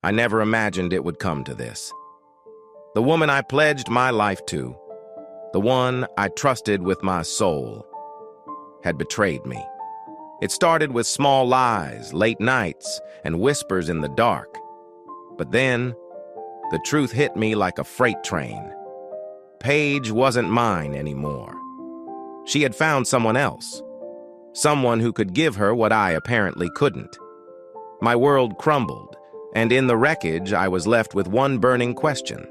I never imagined it would come to this. The woman I pledged my life to, the one I trusted with my soul, had betrayed me. It started with small lies, late nights, and whispers in the dark. But then, the truth hit me like a freight train. Paige wasn't mine anymore. She had found someone else. Someone who could give her what I apparently couldn't. My world crumbled, and in the wreckage, I was left with one burning question.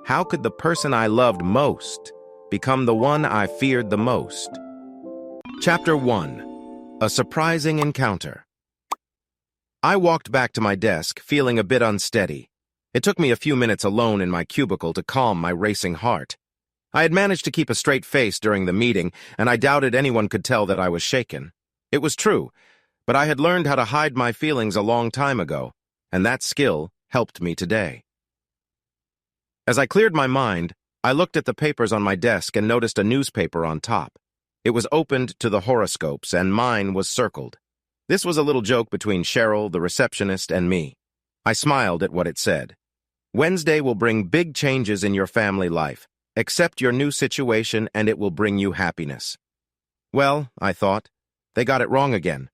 How could the person I loved most become the one I feared the most? Chapter 1. A Surprising Encounter. I walked back to my desk, feeling a bit unsteady. It took me a few minutes alone in my cubicle to calm my racing heart. I had managed to keep a straight face during the meeting, and I doubted anyone could tell that I was shaken. It was true, but I had learned how to hide my feelings a long time ago, and that skill helped me today. As I cleared my mind, I looked at the papers on my desk and noticed a newspaper on top. It was opened to the horoscopes, and mine was circled. This was a little joke between Cheryl, the receptionist, and me. I smiled at what it said. Wednesday will bring big changes in your family life. Accept your new situation and it will bring you happiness. Well, I thought, they got it wrong again.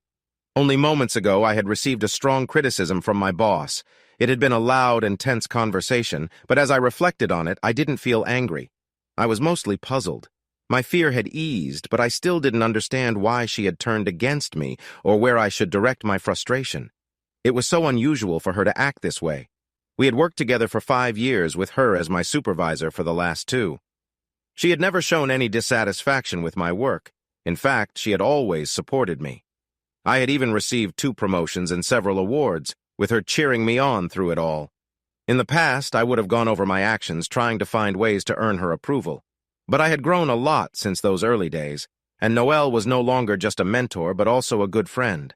Only moments ago I had received a strong criticism from my boss. It had been a loud and tense conversation, but as I reflected on it, I didn't feel angry. I was mostly puzzled. My fear had eased, but I still didn't understand why she had turned against me or where I should direct my frustration. It was so unusual for her to act this way. We had worked together for 5 years with her as my supervisor for the last 2. She had never shown any dissatisfaction with my work. In fact, she had always supported me. I had even received 2 promotions and several awards, with her cheering me on through it all. In the past, I would have gone over my actions trying to find ways to earn her approval. But I had grown a lot since those early days, and Noelle was no longer just a mentor but also a good friend.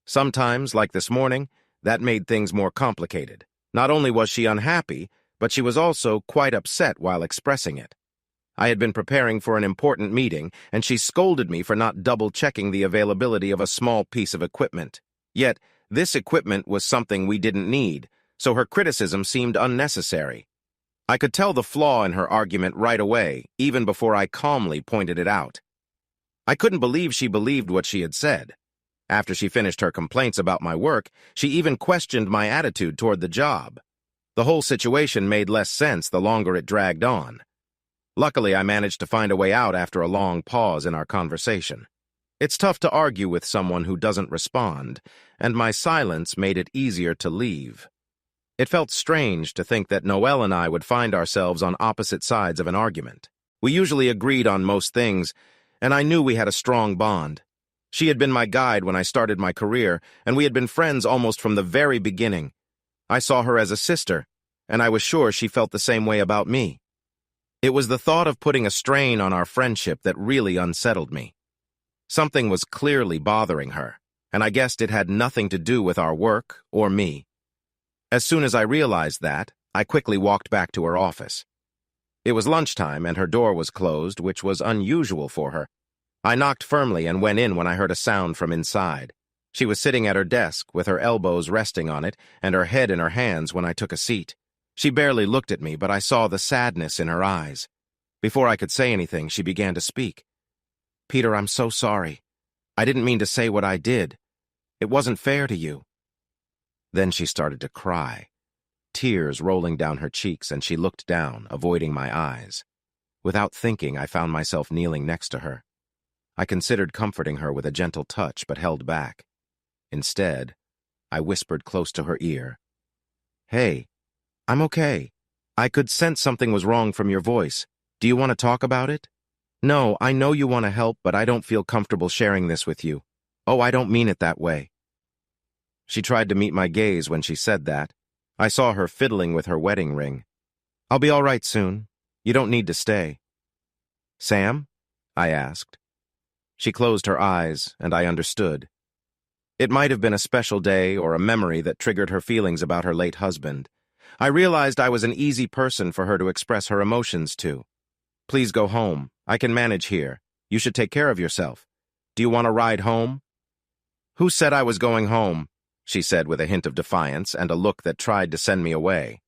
Sometimes, like this morning, that made things more complicated. Not only was she unhappy, but she was also quite upset while expressing it. I had been preparing for an important meeting, and she scolded me for not double-checking the availability of a small piece of equipment. Yet, this equipment was something we didn't need, so her criticism seemed unnecessary. I could tell the flaw in her argument right away, even before I calmly pointed it out. I couldn't believe she believed what she had said. After she finished her complaints about my work, she even questioned my attitude toward the job. The whole situation made less sense the longer it dragged on. Luckily, I managed to find a way out after a long pause in our conversation. It's tough to argue with someone who doesn't respond, and my silence made it easier to leave. It felt strange to think that Noelle and I would find ourselves on opposite sides of an argument. We usually agreed on most things, and I knew we had a strong bond. She had been my guide when I started my career, and we had been friends almost from the very beginning. I saw her as a sister, and I was sure she felt the same way about me. It was the thought of putting a strain on our friendship that really unsettled me. Something was clearly bothering her, and I guessed it had nothing to do with our work or me. As soon as I realized that, I quickly walked back to her office. It was lunchtime, and her door was closed, which was unusual for her. I knocked firmly and went in when I heard a sound from inside. She was sitting at her desk, with her elbows resting on it and her head in her hands when I took a seat. She barely looked at me, but I saw the sadness in her eyes. Before I could say anything, she began to speak. "Peter, I'm so sorry. I didn't mean to say what I did. It wasn't fair to you." Then she started to cry, tears rolling down her cheeks, and she looked down, avoiding my eyes. Without thinking, I found myself kneeling next to her. I considered comforting her with a gentle touch, but held back. Instead, I whispered close to her ear, "Hey, I'm okay. I could sense something was wrong from your voice. Do you want to talk about it?" "No, I know you want to help, but I don't feel comfortable sharing this with you." "Oh, I don't mean it that way." She tried to meet my gaze when she said that. I saw her fiddling with her wedding ring. "I'll be all right soon. You don't need to stay." "Sam?" I asked. She closed her eyes, and I understood. It might have been a special day or a memory that triggered her feelings about her late husband. I realized I was an easy person for her to express her emotions to. "Please go home. I can manage here. You should take care of yourself. Do you want a ride home?" "Who said I was going home?" she said with a hint of defiance and a look that tried to send me away.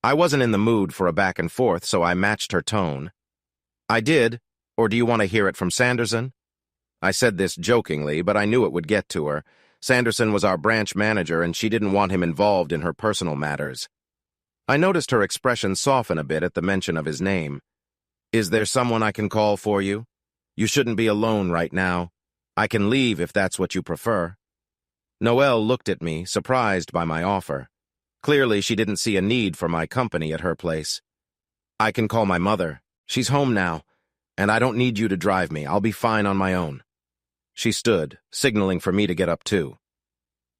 I wasn't in the mood for a back and forth, so I matched her tone. I did, or do you want to hear it from Sanderson? I said this jokingly, but I knew it would get to her. Sanderson was our branch manager, and she didn't want him involved in her personal matters. I noticed her expression soften a bit at the mention of his name. Is there someone I can call for you? You shouldn't be alone right now. I can leave if that's what you prefer. Noelle looked at me, surprised by my offer. Clearly, she didn't see a need for my company at her place. I can call my mother. She's home now, and I don't need you to drive me. I'll be fine on my own. She stood, signaling for me to get up too.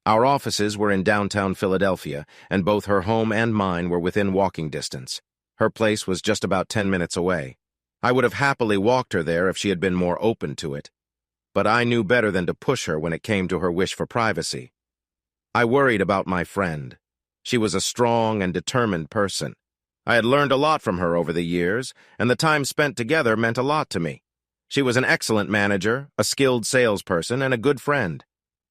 Our offices were in downtown Philadelphia, and both her home and mine were within walking distance. Her place was just about 10 minutes away. I would have happily walked her there if she had been more open to it. But I knew better than to push her when it came to her wish for privacy. I worried about my friend. She was a strong and determined person. I had learned a lot from her over the years, and the time spent together meant a lot to me. She was an excellent manager, a skilled salesperson, and a good friend.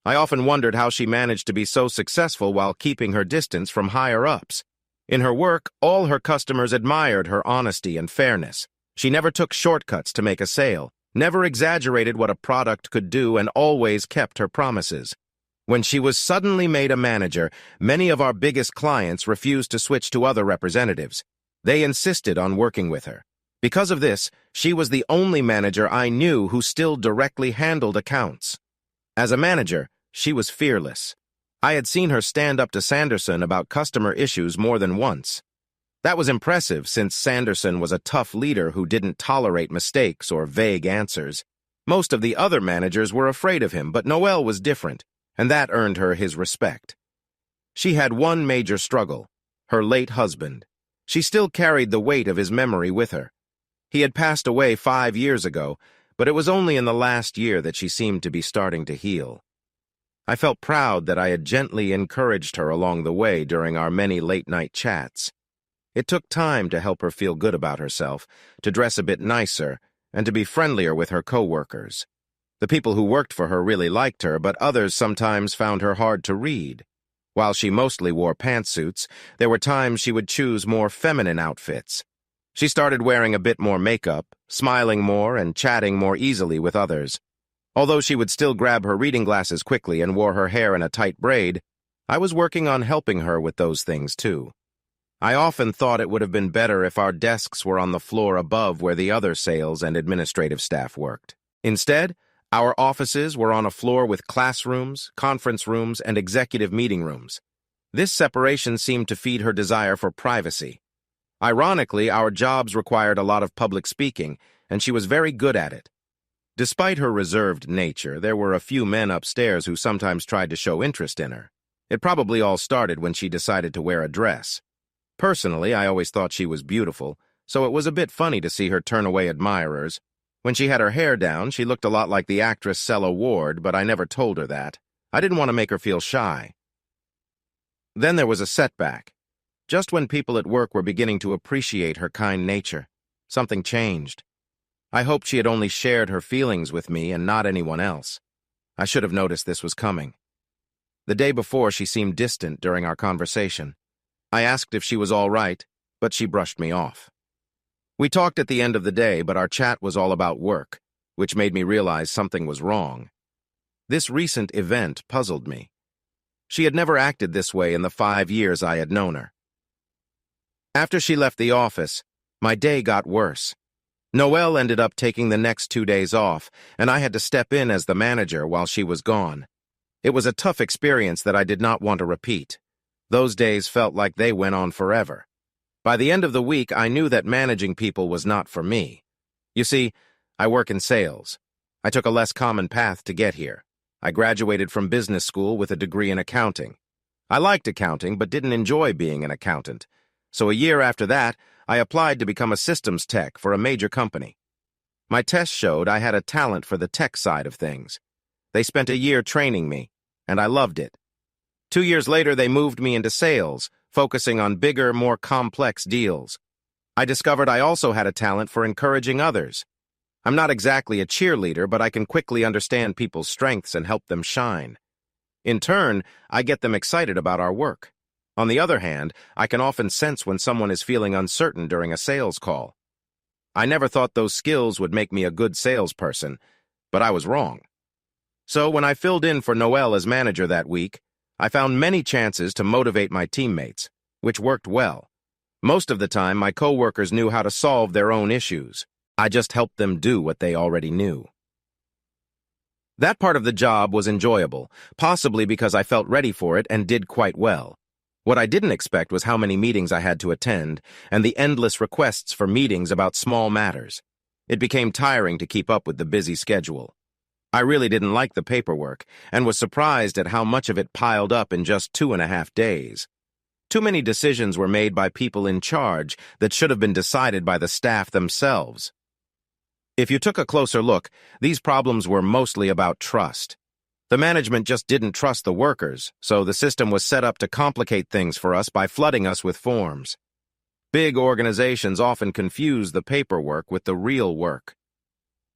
I often wondered how she managed to be so successful while keeping her distance from higher-ups. In her work, all her customers admired her honesty and fairness. She never took shortcuts to make a sale, never exaggerated what a product could do, and always kept her promises. When she was suddenly made a manager, many of our biggest clients refused to switch to other representatives. They insisted on working with her. Because of this, she was the only manager I knew who still directly handled accounts. As a manager, she was fearless. I had seen her stand up to Sanderson about customer issues more than once. That was impressive since Sanderson was a tough leader who didn't tolerate mistakes or vague answers. Most of the other managers were afraid of him, but Noelle was different, and that earned her his respect. She had one major struggle, her late husband. She still carried the weight of his memory with her. He had passed away 5 years ago, but it was only in the last year that she seemed to be starting to heal. I felt proud that I had gently encouraged her along the way during our many late-night chats. It took time to help her feel good about herself, to dress a bit nicer, and to be friendlier with her co-workers. The people who worked for her really liked her, but others sometimes found her hard to read. While she mostly wore pantsuits, there were times she would choose more feminine outfits. She started wearing a bit more makeup, smiling more, and chatting more easily with others. Although she would still grab her reading glasses quickly and wore her hair in a tight braid, I was working on helping her with those things too. I often thought it would have been better if our desks were on the floor above where the other sales and administrative staff worked. Instead, our offices were on a floor with classrooms, conference rooms, and executive meeting rooms. This separation seemed to feed her desire for privacy. Ironically, our jobs required a lot of public speaking, and she was very good at it. Despite her reserved nature, there were a few men upstairs who sometimes tried to show interest in her. It probably all started when she decided to wear a dress. Personally, I always thought she was beautiful, so it was a bit funny to see her turn away admirers. When she had her hair down, she looked a lot like the actress Cella Ward, but I never told her that. I didn't want to make her feel shy. Then there was a setback. Just when people at work were beginning to appreciate her kind nature, something changed. I hoped she had only shared her feelings with me and not anyone else. I should have noticed this was coming. The day before, she seemed distant during our conversation. I asked if she was all right, but she brushed me off. We talked at the end of the day, but our chat was all about work, which made me realize something was wrong. This recent event puzzled me. She had never acted this way in the 5 years I had known her. After she left the office, my day got worse. Noelle ended up taking the next 2 days off, and I had to step in as the manager while she was gone. It was a tough experience that I did not want to repeat. Those days felt like they went on forever. By the end of the week, I knew that managing people was not for me. You see, I work in sales. I took a less common path to get here. I graduated from business school with a degree in accounting. I liked accounting, but didn't enjoy being an accountant. So a year after that, I applied to become a systems tech for a major company. My test showed I had a talent for the tech side of things. They spent a year training me, and I loved it. 2 years later, they moved me into sales, focusing on bigger, more complex deals. I discovered I also had a talent for encouraging others. I'm not exactly a cheerleader, but I can quickly understand people's strengths and help them shine. In turn, I get them excited about our work. On the other hand, I can often sense when someone is feeling uncertain during a sales call. I never thought those skills would make me a good salesperson, but I was wrong. So when I filled in for Noelle as manager that week, I found many chances to motivate my teammates, which worked well. Most of the time, my coworkers knew how to solve their own issues. I just helped them do what they already knew. That part of the job was enjoyable, possibly because I felt ready for it and did quite well. What I didn't expect was how many meetings I had to attend and the endless requests for meetings about small matters. It became tiring to keep up with the busy schedule. I really didn't like the paperwork and was surprised at how much of it piled up in just 2.5 days. Too many decisions were made by people in charge that should have been decided by the staff themselves. If you took a closer look, these problems were mostly about trust. The management just didn't trust the workers, so the system was set up to complicate things for us by flooding us with forms. Big organizations often confuse the paperwork with the real work.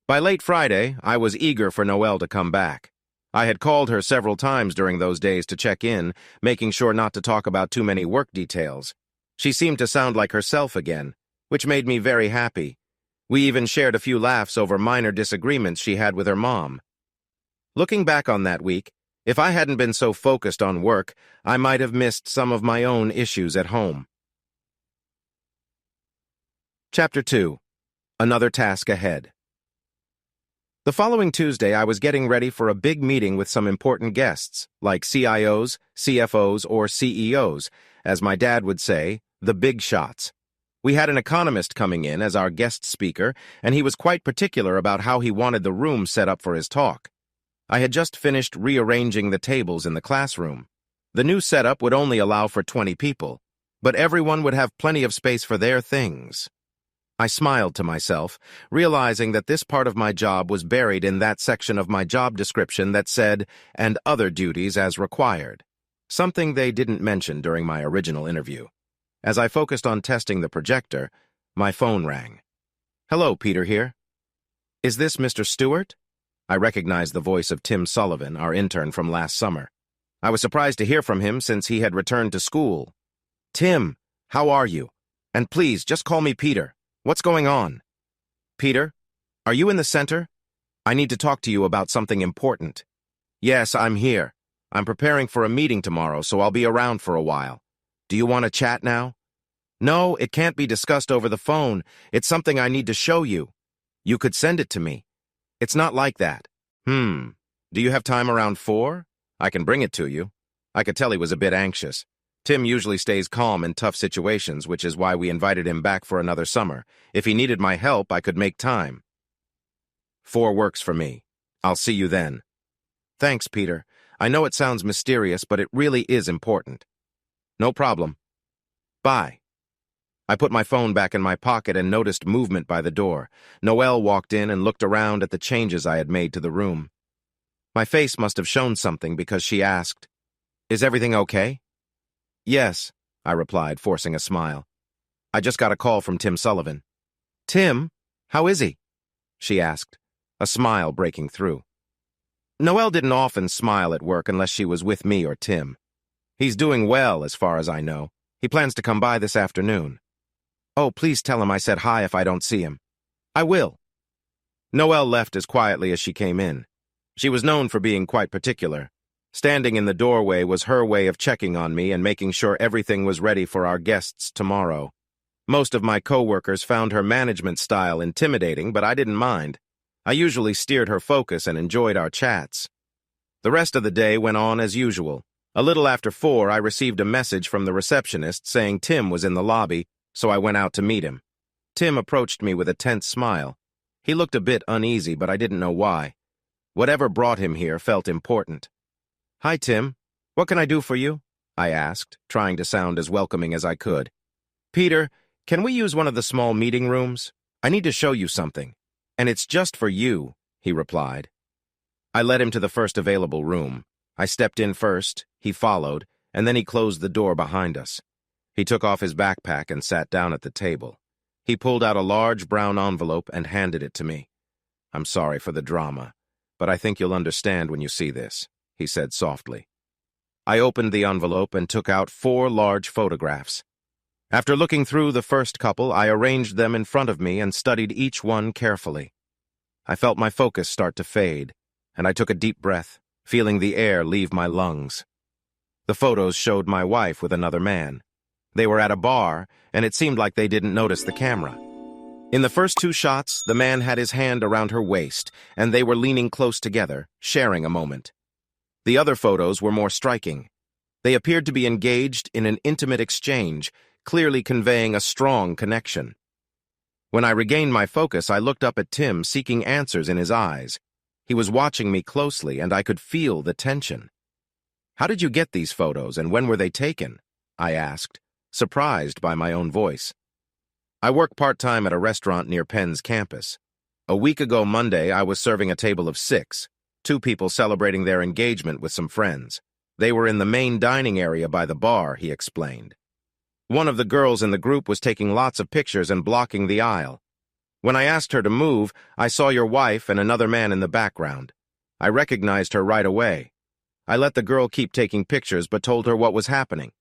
By late Friday, I was eager for Noelle to come back. I had called her several times during those days to check in, making sure not to talk about too many work details. She seemed to sound like herself again, which made me very happy. We even shared a few laughs over minor disagreements she had with her mom. Looking back on that week, if I hadn't been so focused on work, I might have missed some of my own issues at home. Chapter 2. Another Task Ahead. The following Tuesday, I was getting ready for a big meeting with some important guests, like CIOs, CFOs, or CEOs, as my dad would say, the big shots. We had an economist coming in as our guest speaker, and he was quite particular about how he wanted the room set up for his talk. I had just finished rearranging the tables in the classroom. The new setup would only allow for 20 people, but everyone would have plenty of space for their things. I smiled to myself, realizing that this part of my job was buried in that section of my job description that said, "and other duties as required," something they didn't mention during my original interview. As I focused on testing the projector, my phone rang. "Hello, Peter here. Is this Mr. Stewart?" I recognized the voice of Tim Sullivan, our intern from last summer. I was surprised to hear from him since he had returned to school. "Tim, how are you? And please, just call me Peter. What's going on?" "Peter, are you in the center? I need to talk to you about something important." "Yes, I'm here. I'm preparing for a meeting tomorrow, so I'll be around for a while. Do you want to chat now?" "No, it can't be discussed over the phone. It's something I need to show you. You could send it to me." "It's not like that." Do you have time around 4? I can bring it to you." I could tell he was a bit anxious. Tim usually stays calm in tough situations, which is why we invited him back for another summer. If he needed my help, I could make time. 4 works for me. I'll see you then. Thanks, Peter. I know it sounds mysterious, but it really is important. No problem. Bye. I put my phone back in my pocket and noticed movement by the door. Noelle walked in and looked around at the changes I had made to the room. My face must have shown something because she asked, "Is everything okay?" "Yes," I replied, forcing a smile. "I just got a call from Tim Sullivan." "Tim? How is he?" she asked, a smile breaking through. Noelle didn't often smile at work unless she was with me or Tim. "He's doing well, as far as I know. He plans to come by this afternoon." "Oh, please tell him I said hi if I don't see him." "I will." Noelle left as quietly as she came in. She was known for being quite particular. Standing in the doorway was her way of checking on me and making sure everything was ready for our guests tomorrow. Most of my coworkers found her management style intimidating, but I didn't mind. I usually steered her focus and enjoyed our chats. The rest of the day went on as usual. A little after 4, I received a message from the receptionist saying Tim was in the lobby, so I went out to meet him. Tim approached me with a tense smile. He looked a bit uneasy, but I didn't know why. Whatever brought him here felt important. "Hi, Tim. What can I do for you?" I asked, trying to sound as welcoming as I could. "Peter, can we use one of the small meeting rooms? I need to show you something. And it's just for you," he replied. I led him to the first available room. I stepped in first, he followed, and then he closed the door behind us. He took off his backpack and sat down at the table. He pulled out a large brown envelope and handed it to me. "I'm sorry for the drama, but I think you'll understand when you see this," he said softly. I opened the envelope and took out 4 large photographs. After looking through the first couple, I arranged them in front of me and studied each one carefully. I felt my focus start to fade, and I took a deep breath, feeling the air leave my lungs. The photos showed my wife with another man. They were at a bar, and it seemed like they didn't notice the camera. In the first 2 shots, the man had his hand around her waist, and they were leaning close together, sharing a moment. The other photos were more striking. They appeared to be engaged in an intimate exchange, clearly conveying a strong connection. When I regained my focus, I looked up at Tim, seeking answers in his eyes. He was watching me closely, and I could feel the tension. "How did you get these photos, and when were they taken?" I asked, surprised by my own voice. "I work part-time at a restaurant near Penn's campus. A week ago Monday, I was serving a table of 6, 2 people celebrating their engagement with some friends. They were in the main dining area by the bar," he explained. "One of the girls in the group was taking lots of pictures and blocking the aisle. When I asked her to move, I saw your wife and another man in the background. I recognized her right away. I let the girl keep taking pictures but told her what was happening.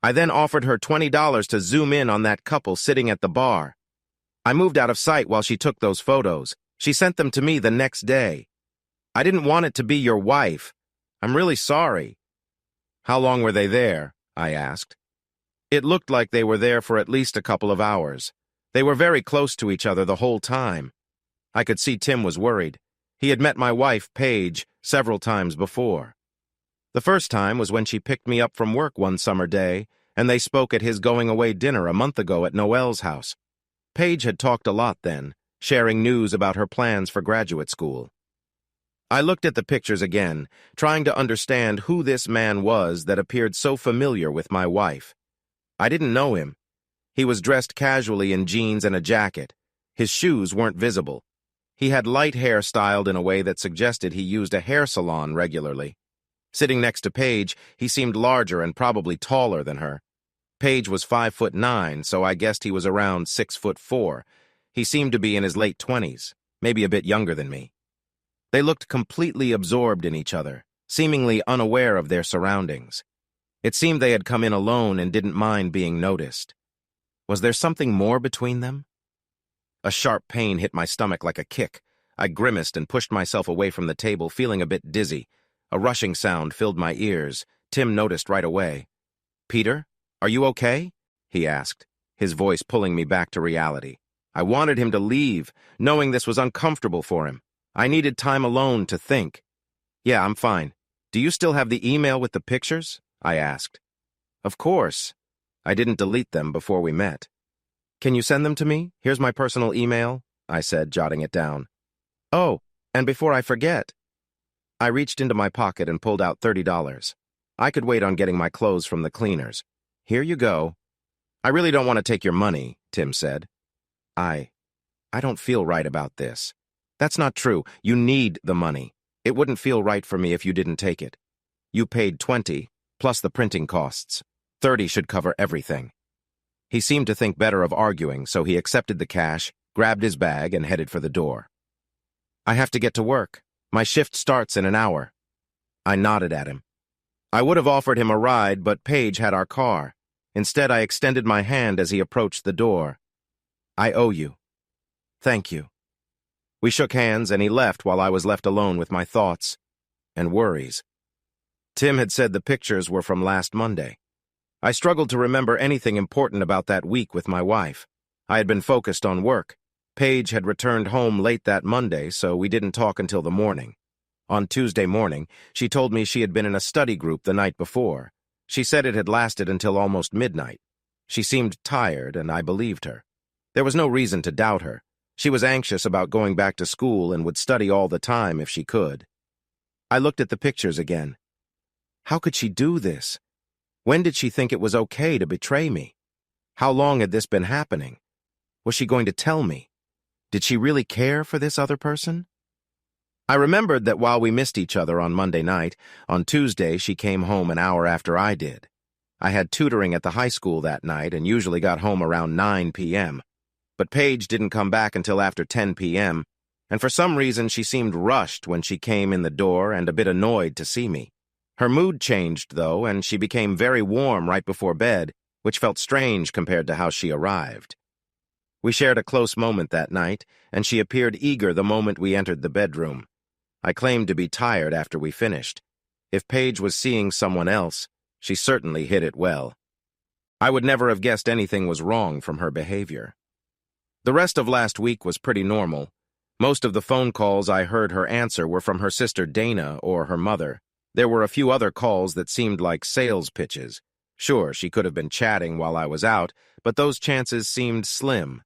I then offered her $20 to zoom in on that couple sitting at the bar. I moved out of sight while she took those photos. She sent them to me the next day. I didn't want it to be your wife. I'm really sorry." "How long were they there?" I asked. "It looked like they were there for at least a couple of hours. They were very close to each other the whole time." I could see Tim was worried. He had met my wife, Paige, several times before. The first time was when she picked me up from work one summer day, and they spoke at his going-away dinner a month ago at Noelle's house. Paige had talked a lot then, sharing news about her plans for graduate school. I looked at the pictures again, trying to understand who this man was that appeared so familiar with my wife. I didn't know him. He was dressed casually in jeans and a jacket. His shoes weren't visible. He had light hair styled in a way that suggested he used a hair salon regularly. Sitting next to Paige, he seemed larger and probably taller than her. Paige was 5'9", so I guessed he was around 6'4". He seemed to be in his late 20s, maybe a bit younger than me. They looked completely absorbed in each other, seemingly unaware of their surroundings. It seemed they had come in alone and didn't mind being noticed. Was there something more between them? A sharp pain hit my stomach like a kick. I grimaced and pushed myself away from the table, feeling a bit dizzy. A rushing sound filled my ears. Tim noticed right away. "Peter, are you okay?" he asked, his voice pulling me back to reality. I wanted him to leave, knowing this was uncomfortable for him. I needed time alone to think. "Yeah, I'm fine. Do you still have the email with the pictures?" I asked. "Of course. I didn't delete them before we met." "Can you send them to me? Here's my personal email," I said, jotting it down. "Oh, and before I forget." I reached into my pocket and pulled out $30. I could wait on getting my clothes from the cleaners. "Here you go." "I really don't want to take your money," Tim said. I don't feel right about this." "That's not true. You need the money. It wouldn't feel right for me if you didn't take it. You paid $20, plus the printing costs. $30 should cover everything." He seemed to think better of arguing, so he accepted the cash, grabbed his bag, and headed for the door. "I have to get to work. My shift starts in an hour." I nodded at him. I would have offered him a ride, but Paige had our car. Instead, I extended my hand as he approached the door. "I owe you." "Thank you." We shook hands, and he left while I was left alone with my thoughts and worries. Tim had said the pictures were from last Monday. I struggled to remember anything important about that week with my wife. I had been focused on work. Paige had returned home late that Monday, so we didn't talk until the morning. On Tuesday morning, she told me she had been in a study group the night before. She said it had lasted until almost midnight. She seemed tired, and I believed her. There was no reason to doubt her. She was anxious about going back to school and would study all the time if she could. I looked at the pictures again. How could she do this? When did she think it was okay to betray me? How long had this been happening? Was she going to tell me? Did she really care for this other person? I remembered that while we missed each other on Monday night, on Tuesday she came home an hour after I did. I had tutoring at the high school that night and usually got home around 9 p.m. But Paige didn't come back until after 10 p.m., and for some reason she seemed rushed when she came in the door and a bit annoyed to see me. Her mood changed, though, and she became very warm right before bed, which felt strange compared to how she arrived. We shared a close moment that night, and she appeared eager the moment we entered the bedroom. I claimed to be tired after we finished. If Paige was seeing someone else, she certainly hid it well. I would never have guessed anything was wrong from her behavior. The rest of last week was pretty normal. Most of the phone calls I heard her answer were from her sister Dana or her mother. There were a few other calls that seemed like sales pitches. Sure, she could have been chatting while I was out, but those chances seemed slim.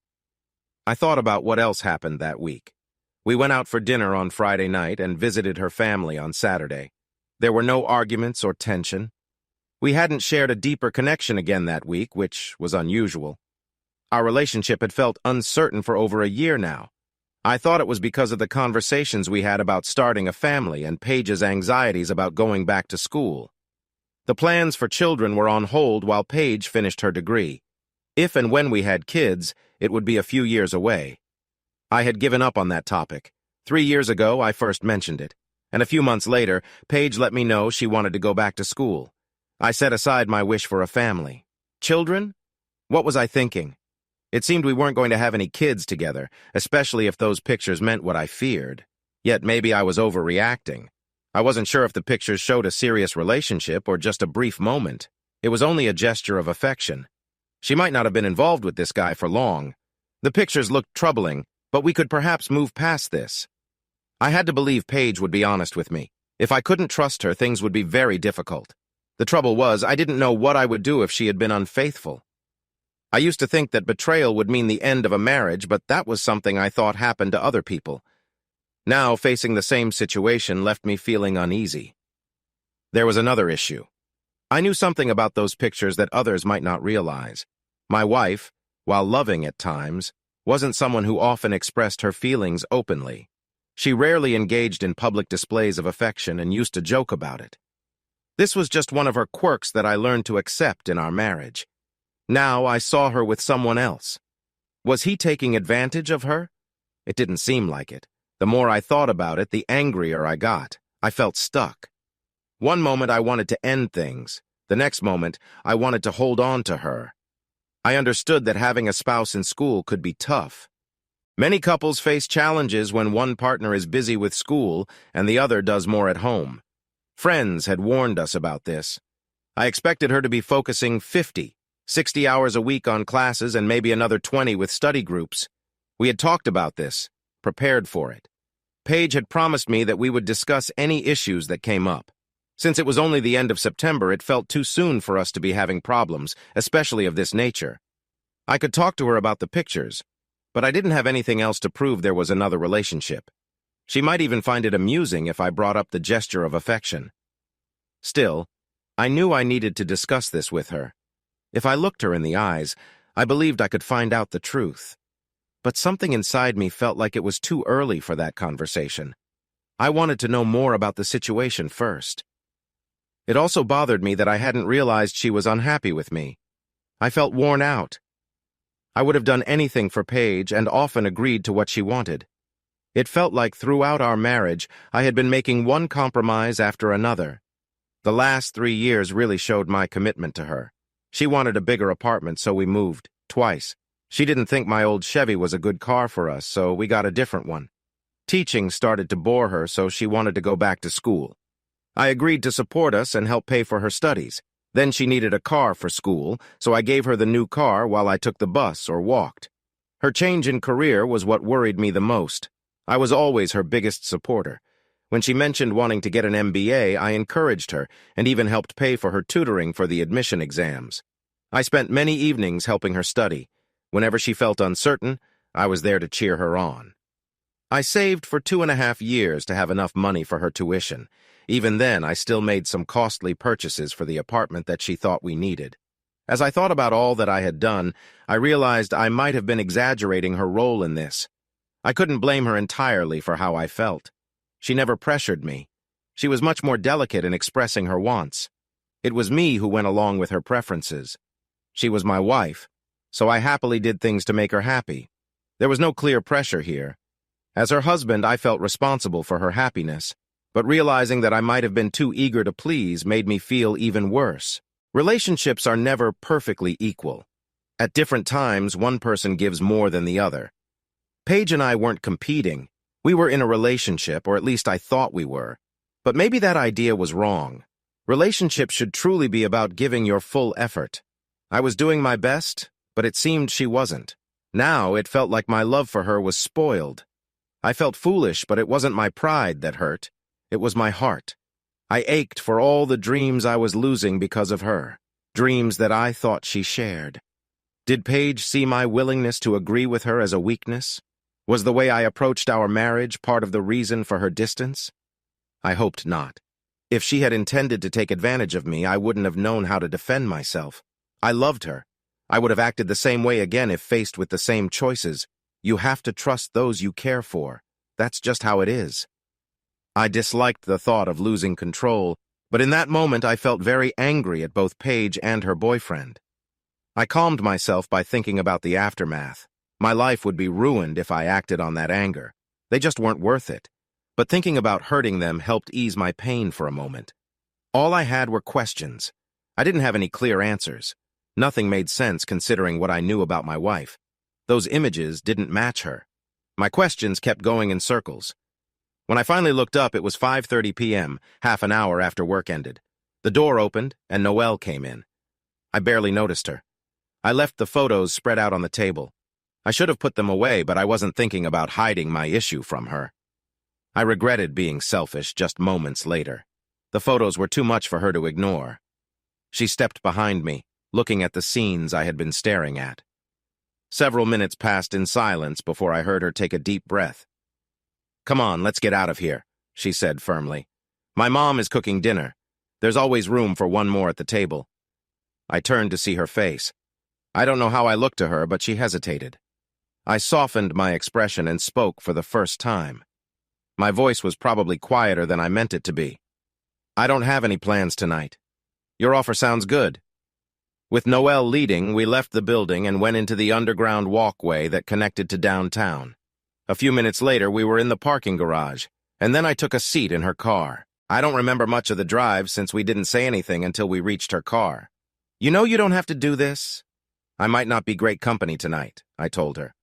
I thought about what else happened that week. We went out for dinner on Friday night and visited her family on Saturday. There were no arguments or tension. We hadn't shared a deeper connection again that week, which was unusual. Our relationship had felt uncertain for over a year now. I thought it was because of the conversations we had about starting a family and Paige's anxieties about going back to school. The plans for children were on hold while Paige finished her degree. If and when we had kids, it would be a few years away. I had given up on that topic. 3 years ago, I first mentioned it, and a few months later, Paige let me know she wanted to go back to school. I set aside my wish for a family. Children? What was I thinking? It seemed we weren't going to have any kids together, especially if those pictures meant what I feared. Yet maybe I was overreacting. I wasn't sure if the pictures showed a serious relationship or just a brief moment. It was only a gesture of affection. She might not have been involved with this guy for long. The pictures looked troubling, but we could perhaps move past this. I had to believe Paige would be honest with me. If I couldn't trust her, things would be very difficult. The trouble was, I didn't know what I would do if she had been unfaithful. I used to think that betrayal would mean the end of a marriage, but that was something I thought happened to other people. Now, facing the same situation left me feeling uneasy. There was another issue. I knew something about those pictures that others might not realize. My wife, while loving at times, wasn't someone who often expressed her feelings openly. She rarely engaged in public displays of affection and used to joke about it. This was just one of her quirks that I learned to accept in our marriage. Now I saw her with someone else. Was he taking advantage of her? It didn't seem like it. The more I thought about it, the angrier I got. I felt stuck. One moment I wanted to end things. The next moment, I wanted to hold on to her. I understood that having a spouse in school could be tough. Many couples face challenges when one partner is busy with school and the other does more at home. Friends had warned us about this. I expected her to be focusing 50, 60 hours a week on classes and maybe another 20 with study groups. We had talked about this, prepared for it. Paige had promised me that we would discuss any issues that came up. Since it was only the end of September, it felt too soon for us to be having problems, especially of this nature. I could talk to her about the pictures, but I didn't have anything else to prove there was another relationship. She might even find it amusing if I brought up the gesture of affection. Still, I knew I needed to discuss this with her. If I looked her in the eyes, I believed I could find out the truth. But something inside me felt like it was too early for that conversation. I wanted to know more about the situation first. It also bothered me that I hadn't realized she was unhappy with me. I felt worn out. I would have done anything for Paige and often agreed to what she wanted. It felt like throughout our marriage, I had been making one compromise after another. The last 3 years really showed my commitment to her. She wanted a bigger apartment, so we moved, twice. She didn't think my old Chevy was a good car for us, so we got a different one. Teaching started to bore her, so she wanted to go back to school. I agreed to support us and help pay for her studies. Then she needed a car for school, so I gave her the new car while I took the bus or walked. Her change in career was what worried me the most. I was always her biggest supporter. When she mentioned wanting to get an MBA, I encouraged her and even helped pay for her tutoring for the admission exams. I spent many evenings helping her study. Whenever she felt uncertain, I was there to cheer her on. I saved for 2.5 years to have enough money for her tuition. Even then, I still made some costly purchases for the apartment that she thought we needed. As I thought about all that I had done, I realized I might have been exaggerating her role in this. I couldn't blame her entirely for how I felt. She never pressured me. She was much more delicate in expressing her wants. It was me who went along with her preferences. She was my wife, so I happily did things to make her happy. There was no clear pressure here. As her husband, I felt responsible for her happiness, but realizing that I might have been too eager to please made me feel even worse. Relationships are never perfectly equal. At different times, one person gives more than the other. Paige and I weren't competing. We were in a relationship, or at least I thought we were. But maybe that idea was wrong. Relationships should truly be about giving your full effort. I was doing my best, but it seemed she wasn't. Now it felt like my love for her was spoiled. I felt foolish, but it wasn't my pride that hurt. It was my heart. I ached for all the dreams I was losing because of her, dreams that I thought she shared. Did Paige see my willingness to agree with her as a weakness? Was the way I approached our marriage part of the reason for her distance? I hoped not. If she had intended to take advantage of me, I wouldn't have known how to defend myself. I loved her. I would have acted the same way again if faced with the same choices. You have to trust those you care for. That's just how it is. I disliked the thought of losing control, but in that moment I felt very angry at both Paige and her boyfriend. I calmed myself by thinking about the aftermath. My life would be ruined if I acted on that anger. They just weren't worth it. But thinking about hurting them helped ease my pain for a moment. All I had were questions. I didn't have any clear answers. Nothing made sense considering what I knew about my wife. Those images didn't match her. My questions kept going in circles. When I finally looked up, it was 5:30 p.m., half an hour after work ended. The door opened, and Noelle came in. I barely noticed her. I left the photos spread out on the table. I should have put them away, but I wasn't thinking about hiding my issue from her. I regretted being selfish just moments later. The photos were too much for her to ignore. She stepped behind me, looking at the scenes I had been staring at. Several minutes passed in silence before I heard her take a deep breath. "Come on, let's get out of here," she said firmly. "My mom is cooking dinner. There's always room for one more at the table." I turned to see her face. I don't know how I looked to her, but she hesitated. I softened my expression and spoke for the first time. My voice was probably quieter than I meant it to be. "I don't have any plans tonight. Your offer sounds good." With Noelle leading, we left the building and went into the underground walkway that connected to downtown. A few minutes later, we were in the parking garage, and then I took a seat in her car. I don't remember much of the drive since we didn't say anything until we reached her car. "You know you don't have to do this." "I might not be great company tonight," I told her.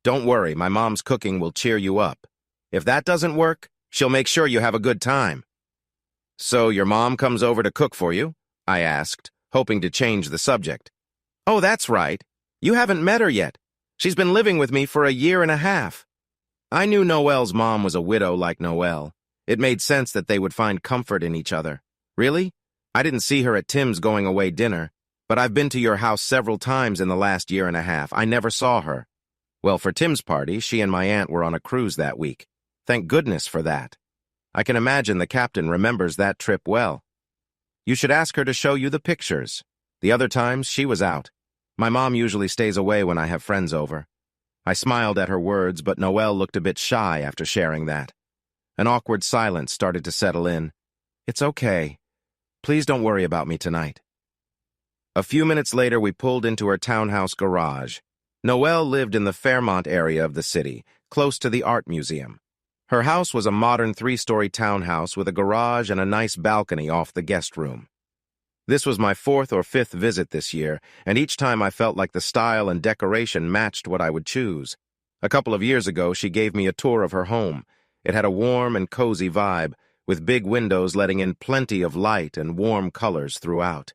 "Don't worry, my mom's cooking will cheer you up. If that doesn't work, she'll make sure you have a good time." "So your mom comes over to cook for you?" I asked, hoping to change the subject. "Oh, that's right. You haven't met her yet. She's been living with me for a year and a half." I knew Noelle's mom was a widow like Noelle. It made sense that they would find comfort in each other. "Really? I didn't see her at Tim's going-away dinner, but I've been to your house several times in the last year and a half. I never saw her." Well, for Tim's party, she and my aunt were on a cruise that week. Thank goodness for that. I can imagine the captain remembers that trip well. "You should ask her to show you the pictures. The other times, she was out. My mom usually stays away when I have friends over." I smiled at her words, but Noelle looked a bit shy after sharing that. An awkward silence started to settle in. "It's okay. Please don't worry about me tonight." A few minutes later, we pulled into her townhouse garage. Noelle lived in the Fairmont area of the city, close to the art museum. Her house was a modern 3-story townhouse with a garage and a nice balcony off the guest room. This was my 4th or 5th visit this year, and each time I felt like the style and decoration matched what I would choose. A couple of years ago, she gave me a tour of her home. It had a warm and cozy vibe, with big windows letting in plenty of light and warm colors throughout.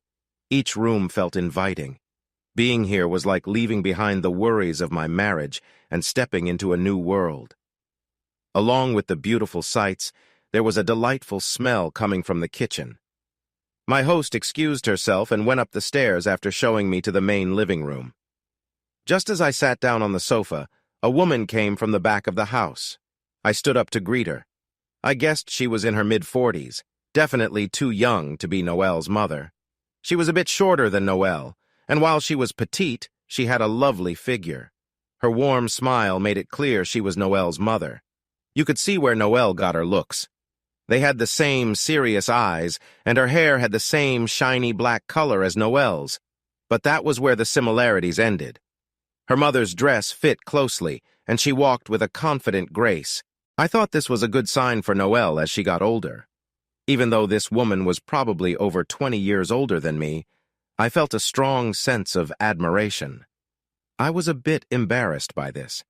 Each room felt inviting. Being here was like leaving behind the worries of my marriage and stepping into a new world. Along with the beautiful sights, there was a delightful smell coming from the kitchen. My host excused herself and went up the stairs after showing me to the main living room. Just as I sat down on the sofa, a woman came from the back of the house. I stood up to greet her. I guessed she was in her mid-40s, definitely too young to be Noelle's mother. She was a bit shorter than Noelle, and while she was petite, she had a lovely figure. Her warm smile made it clear she was Noelle's mother. You could see where Noelle got her looks. They had the same serious eyes, and her hair had the same shiny black color as Noelle's, but that was where the similarities ended. Her mother's dress fit closely, and she walked with a confident grace. I thought this was a good sign for Noelle as she got older. Even though this woman was probably over 20 years older than me, I felt a strong sense of admiration. I was a bit embarrassed by this.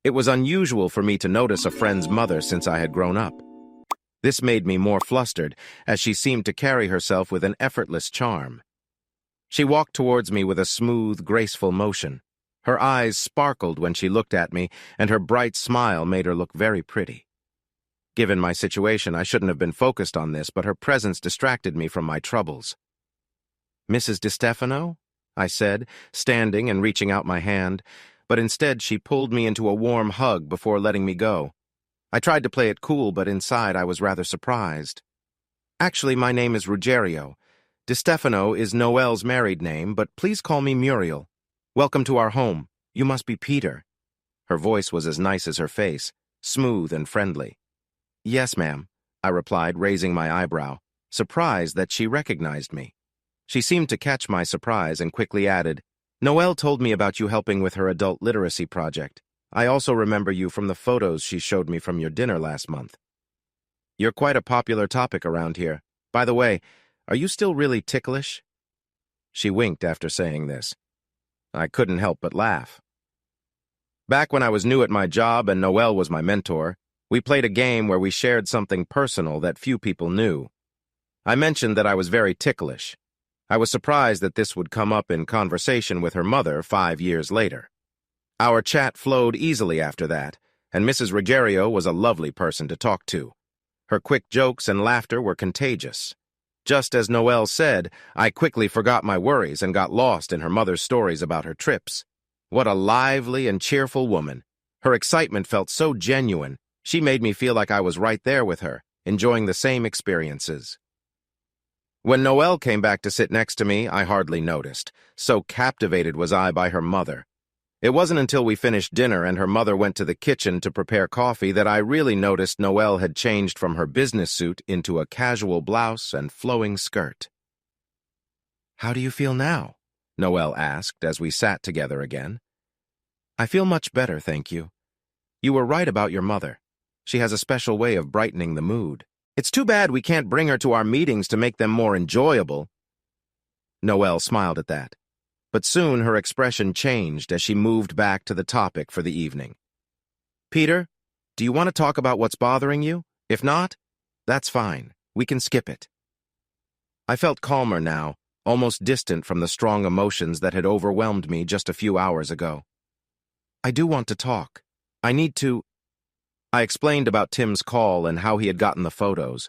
It was unusual for me to notice a friend's mother since I had grown up. This made me more flustered, as she seemed to carry herself with an effortless charm. She walked towards me with a smooth, graceful motion. Her eyes sparkled when she looked at me, and her bright smile made her look very pretty. Given my situation, I shouldn't have been focused on this, but her presence distracted me from my troubles. "Mrs. DiStefano?" I said, standing and reaching out my hand, but instead she pulled me into a warm hug before letting me go. I tried to play it cool, but inside I was rather surprised. "Actually, my name is Ruggiero. DiStefano is Noelle's married name, but please call me Muriel. Welcome to our home. You must be Peter." Her voice was as nice as her face, smooth and friendly. "Yes, ma'am," I replied, raising my eyebrow, surprised that she recognized me. She seemed to catch my surprise and quickly added, "Noelle told me about you helping with her adult literacy project. I also remember you from the photos she showed me from your dinner last month. You're quite a popular topic around here. By the way, are you still really ticklish?" She winked after saying this. I couldn't help but laugh. Back when I was new at my job and Noelle was my mentor, we played a game where we shared something personal that few people knew. I mentioned that I was very ticklish. I was surprised that this would come up in conversation with her mother 5 years later. Our chat flowed easily after that, and Mrs. Ruggiero was a lovely person to talk to. Her quick jokes and laughter were contagious. Just as Noelle said, I quickly forgot my worries and got lost in her mother's stories about her trips. What a lively and cheerful woman. Her excitement felt so genuine. She made me feel like I was right there with her, enjoying the same experiences. When Noelle came back to sit next to me, I hardly noticed. So captivated was I by her mother. It wasn't until we finished dinner and her mother went to the kitchen to prepare coffee that I really noticed Noelle had changed from her business suit into a casual blouse and flowing skirt. "How do you feel now?" Noelle asked as we sat together again. "I feel much better, thank you. You were right about your mother. She has a special way of brightening the mood. It's too bad we can't bring her to our meetings to make them more enjoyable." Noelle smiled at that. But soon her expression changed as she moved back to the topic for the evening. "Peter, do you want to talk about what's bothering you? If not, that's fine. We can skip it." I felt calmer now, almost distant from the strong emotions that had overwhelmed me just a few hours ago. "I do want to talk. I need to—" I explained about Tim's call and how he had gotten the photos.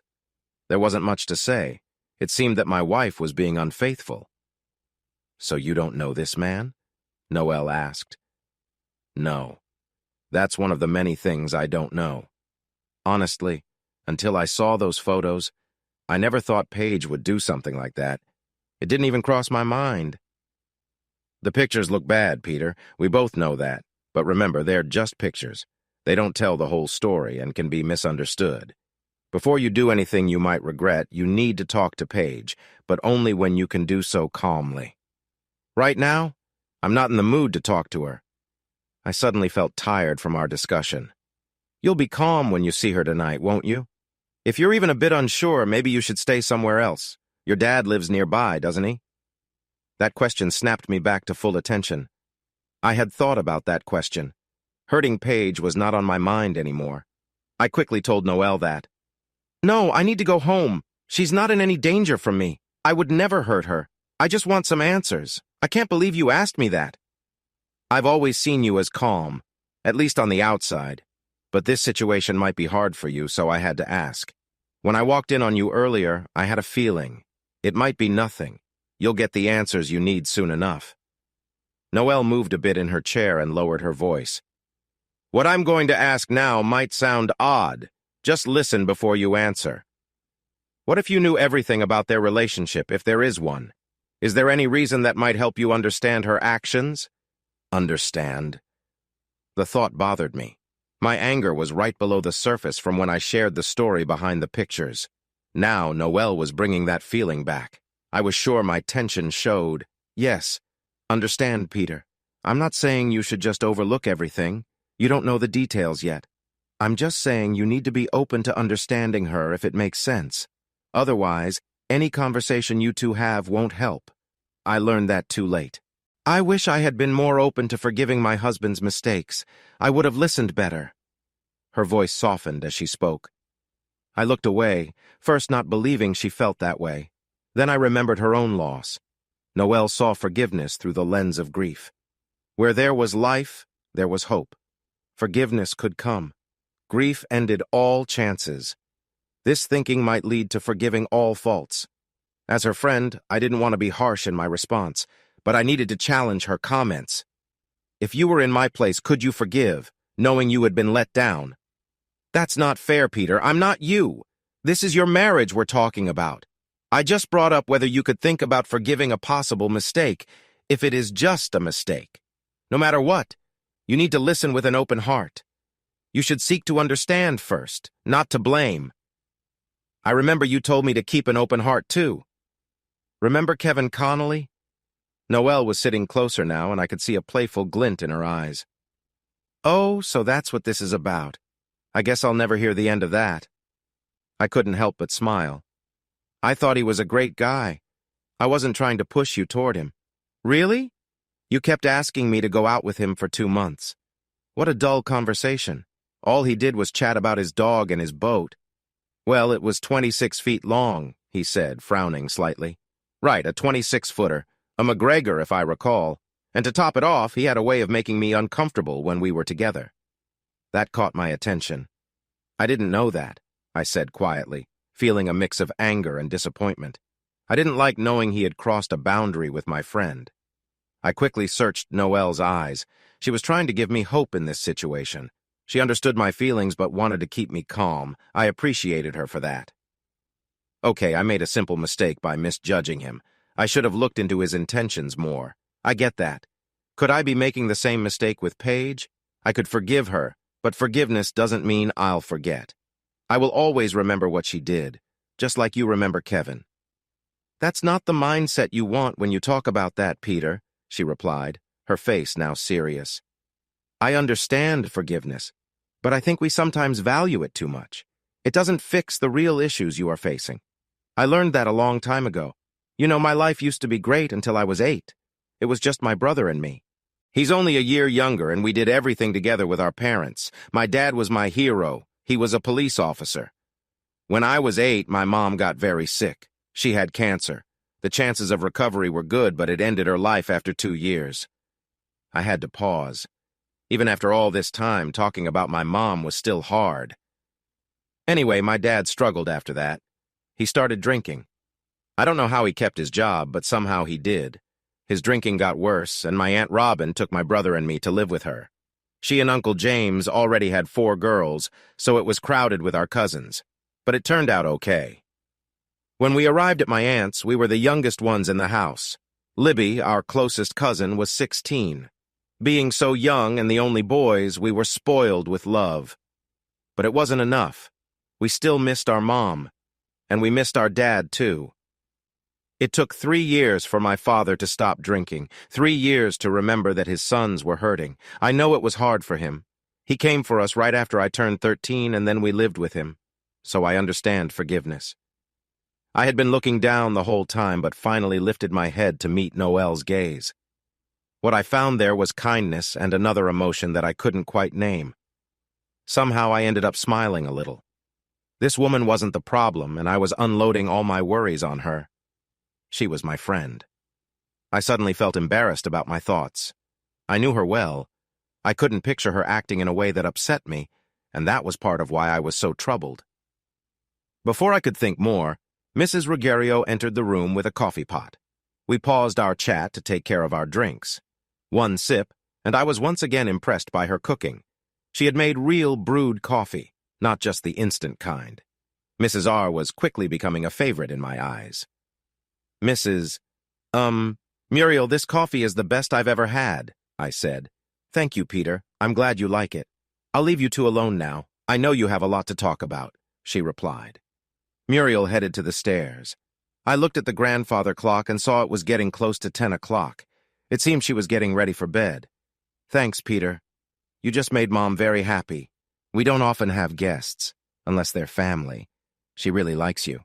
There wasn't much to say. It seemed that my wife was being unfaithful. "So you don't know this man?" Noelle asked. "No. That's one of the many things I don't know. Honestly, until I saw those photos, I never thought Paige would do something like that. It didn't even cross my mind." "The pictures look bad, Peter. We both know that. But remember, they're just pictures. They don't tell the whole story and can be misunderstood. Before you do anything you might regret, you need to talk to Paige, but only when you can do so calmly. Right now, I'm not in the mood to talk to her." I suddenly felt tired from our discussion. "You'll be calm when you see her tonight, won't you? If you're even a bit unsure, maybe you should stay somewhere else. Your dad lives nearby, doesn't he?" That question snapped me back to full attention. I had thought about that question. Hurting Paige was not on my mind anymore. I quickly told Noelle that. "No, I need to go home. She's not in any danger from me. I would never hurt her. I just want some answers. I can't believe you asked me that." "I've always seen you as calm, at least on the outside. But this situation might be hard for you, so I had to ask. When I walked in on you earlier, I had a feeling. It might be nothing. You'll get the answers you need soon enough." Noelle moved a bit in her chair and lowered her voice. "What I'm going to ask now might sound odd. Just listen before you answer. What if you knew everything about their relationship, if there is one? Is there any reason that might help you understand her actions?" Understand? The thought bothered me. My anger was right below the surface from when I shared the story behind the pictures. Now Noelle was bringing that feeling back. I was sure my tension showed. "Yes, understand, Peter. I'm not saying you should just overlook everything. You don't know the details yet. I'm just saying you need to be open to understanding her if it makes sense. Otherwise, any conversation you two have won't help. I learned that too late. I wish I had been more open to forgiving my husband's mistakes. I would have listened better. Her voice softened as she spoke. I looked away, first not believing she felt that way. Then I remembered her own loss. Noelle saw forgiveness through the lens of grief. Where there was life, there was hope. Forgiveness could come. Grief ended all chances. This thinking might lead to forgiving all faults. As her friend, I didn't want to be harsh in my response, but I needed to challenge her comments. If you were in my place, could you forgive, knowing you had been let down? That's not fair, Peter. I'm not you. This is your marriage we're talking about. I just brought up whether you could think about forgiving a possible mistake, if it is just a mistake. No matter what, you need to listen with an open heart. You should seek to understand first, not to blame. I remember you told me to keep an open heart, too. Remember Kevin Connolly? Noelle was sitting closer now, and I could see a playful glint in her eyes. Oh, so that's what this is about. I guess I'll never hear the end of that. I couldn't help but smile. I thought he was a great guy. I wasn't trying to push you toward him. Really? You kept asking me to go out with him for 2 months. What a dull conversation. All he did was chat about his dog and his boat. Well, it was 26 feet long, he said, frowning slightly. Right, a 26-footer, a McGregor if I recall, and to top it off, he had a way of making me uncomfortable when we were together. That caught my attention. I didn't know that, I said quietly, feeling a mix of anger and disappointment. I didn't like knowing he had crossed a boundary with my friend. I quickly searched Noelle's eyes. She was trying to give me hope in this situation. She understood my feelings but wanted to keep me calm. I appreciated her for that. Okay, I made a simple mistake by misjudging him. I should have looked into his intentions more. I get that. Could I be making the same mistake with Paige? I could forgive her, but forgiveness doesn't mean I'll forget. I will always remember what she did, just like you remember Kevin. That's not the mindset you want when you talk about that, Peter, she replied, her face now serious. I understand forgiveness, but I think we sometimes value it too much. It doesn't fix the real issues you are facing. I learned that a long time ago. You know, my life used to be great until I was 8. It was just my brother and me. He's only a year younger, and we did everything together with our parents. My dad was my hero. He was a police officer. When I was 8, my mom got very sick. She had cancer. The chances of recovery were good, but it ended her life after 2 years. I had to pause. Even after all this time, talking about my mom was still hard. Anyway, my dad struggled after that. He started drinking. I don't know how he kept his job, but somehow he did. His drinking got worse, and my Aunt Robin took my brother and me to live with her. She and Uncle James already had 4 girls, so it was crowded with our cousins. But it turned out okay. When we arrived at my aunt's, we were the youngest ones in the house. Libby, our closest cousin, was 16. Being so young and the only boys, we were spoiled with love. But it wasn't enough. We still missed our mom. And we missed our dad, too. It took 3 years for my father to stop drinking, 3 years to remember that his sons were hurting. I know it was hard for him. He came for us right after I turned 13, and then we lived with him. So I understand forgiveness. I had been looking down the whole time, but finally lifted my head to meet Noelle's gaze. What I found there was kindness and another emotion that I couldn't quite name. Somehow I ended up smiling a little. This woman wasn't the problem, and I was unloading all my worries on her. She was my friend. I suddenly felt embarrassed about my thoughts. I knew her well. I couldn't picture her acting in a way that upset me, and that was part of why I was so troubled. Before I could think more, Mrs. Ruggiero entered the room with a coffee pot. We paused our chat to take care of our drinks. 1 sip, and I was once again impressed by her cooking. She had made real brewed coffee, not just the instant kind. Mrs. R was quickly becoming a favorite in my eyes. Muriel, this coffee is the best I've ever had, I said. Thank you, Peter. I'm glad you like it. I'll leave you two alone now. I know you have a lot to talk about, she replied. Muriel headed to the stairs. I looked at the grandfather clock and saw it was getting close to 10 o'clock. It seemed she was getting ready for bed. Thanks, Peter. You just made Mom very happy. We don't often have guests, unless they're family. She really likes you.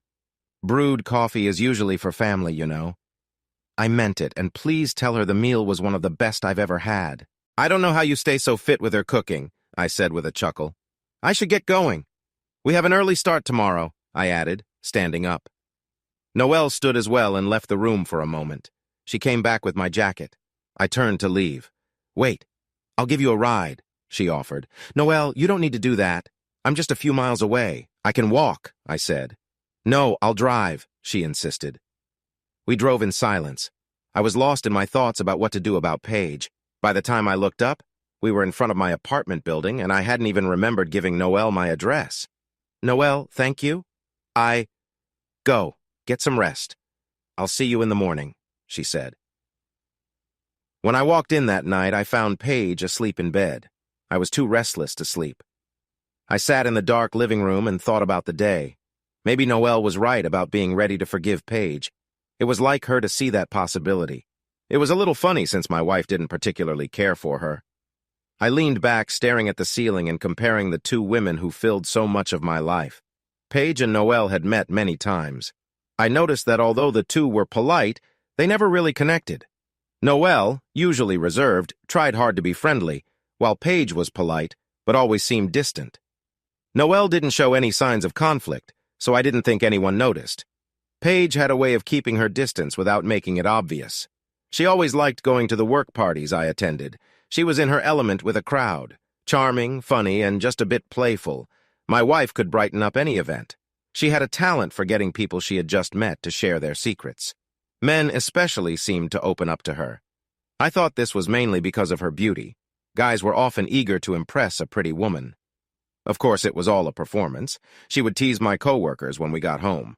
Brewed coffee is usually for family, you know. I meant it, and please tell her the meal was one of the best I've ever had. I don't know how you stay so fit with her cooking, I said with a chuckle. I should get going. We have an early start tomorrow, I added, standing up. Noelle stood as well and left the room for a moment. She came back with my jacket. I turned to leave. Wait, I'll give you a ride, she offered. Noelle, you don't need to do that. I'm just a few miles away. I can walk, I said. No, I'll drive, she insisted. We drove in silence. I was lost in my thoughts about what to do about Paige. By the time I looked up, we were in front of my apartment building, and I hadn't even remembered giving Noelle my address. Noelle, thank you. Go, get some rest. I'll see you in the morning, she said. When I walked in that night, I found Paige asleep in bed. I was too restless to sleep. I sat in the dark living room and thought about the day. Maybe Noelle was right about being ready to forgive Paige. It was like her to see that possibility. It was a little funny since my wife didn't particularly care for her. I leaned back, staring at the ceiling and comparing the two women who filled so much of my life. Paige and Noelle had met many times. I noticed that although the two were polite, they never really connected. Noelle, usually reserved, tried hard to be friendly, while Paige was polite, but always seemed distant. Noelle didn't show any signs of conflict, so I didn't think anyone noticed. Paige had a way of keeping her distance without making it obvious. She always liked going to the work parties I attended. She was in her element with a crowd, charming, funny, and just a bit playful. My wife could brighten up any event. She had a talent for getting people she had just met to share their secrets. Men especially seemed to open up to her. I thought this was mainly because of her beauty. Guys were often eager to impress a pretty woman. Of course, it was all a performance. She would tease my coworkers when we got home.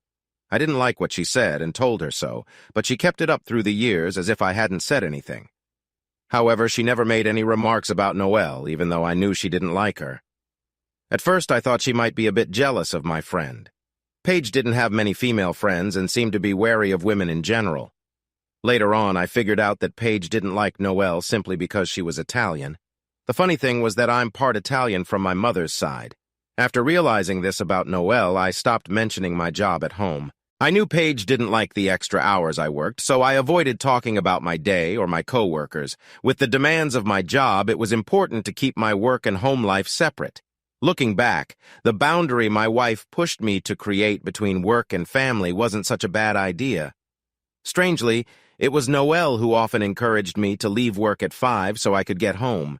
I didn't like what she said and told her so, but she kept it up through the years as if I hadn't said anything. However, she never made any remarks about Noelle, even though I knew she didn't like her. At first, I thought she might be a bit jealous of my friend. Paige didn't have many female friends and seemed to be wary of women in general. Later on, I figured out that Paige didn't like Noelle simply because she was Italian. The funny thing was that I'm part Italian from my mother's side. After realizing this about Noelle, I stopped mentioning my job at home. I knew Paige didn't like the extra hours I worked, so I avoided talking about my day or my coworkers. With the demands of my job, it was important to keep my work and home life separate. Looking back, the boundary my wife pushed me to create between work and family wasn't such a bad idea. Strangely, it was Noelle who often encouraged me to leave work at 5 so I could get home.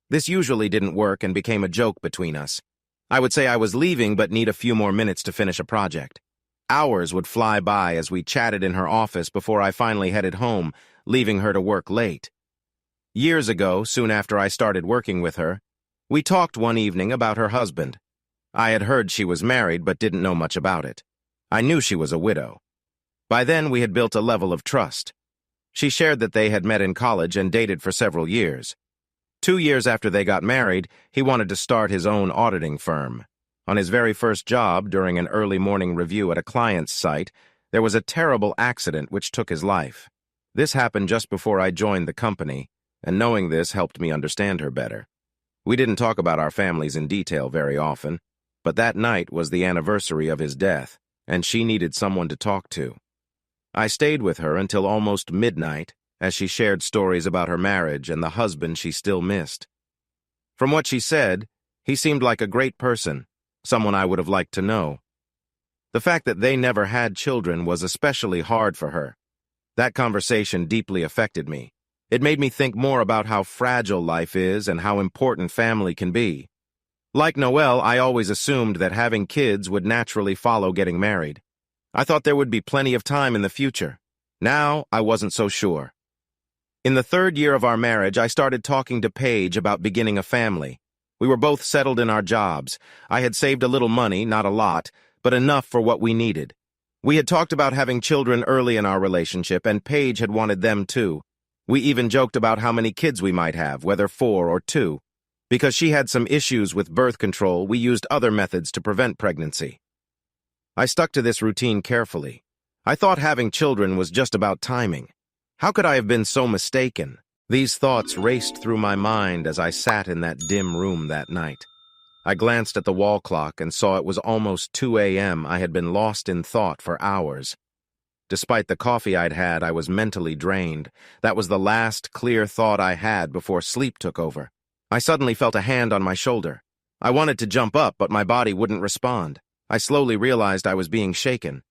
This usually didn't work and became a joke between us. I would say I was leaving but need a few more minutes to finish a project. Hours would fly by as we chatted in her office before I finally headed home, leaving her to work late. Years ago, soon after I started working with her, we talked one evening about her husband. I had heard she was married but didn't know much about it. I knew she was a widow. By then, we had built a level of trust. She shared that they had met in college and dated for several years. 2 years after they got married, he wanted to start his own auditing firm. On his very first job, during an early morning review at a client's site, there was a terrible accident which took his life. This happened just before I joined the company, and knowing this helped me understand her better. We didn't talk about our families in detail very often, but that night was the anniversary of his death, and she needed someone to talk to. I stayed with her until almost midnight, as she shared stories about her marriage and the husband she still missed. From what she said, he seemed like a great person, someone I would have liked to know. The fact that they never had children was especially hard for her. That conversation deeply affected me. It made me think more about how fragile life is and how important family can be. Like Noelle, I always assumed that having kids would naturally follow getting married. I thought there would be plenty of time in the future. Now, I wasn't so sure. In the 3rd year of our marriage, I started talking to Paige about beginning a family. We were both settled in our jobs. I had saved a little money, not a lot, but enough for what we needed. We had talked about having children early in our relationship, and Paige had wanted them too. We even joked about how many kids we might have, whether 4 or 2. Because she had some issues with birth control, we used other methods to prevent pregnancy. I stuck to this routine carefully. I thought having children was just about timing. How could I have been so mistaken? These thoughts raced through my mind as I sat in that dim room that night. I glanced at the wall clock and saw it was almost 2 a.m. I had been lost in thought for hours. Despite the coffee I'd had, I was mentally drained. That was the last clear thought I had before sleep took over. I suddenly felt a hand on my shoulder. I wanted to jump up, but my body wouldn't respond. I slowly realized I was being shaken.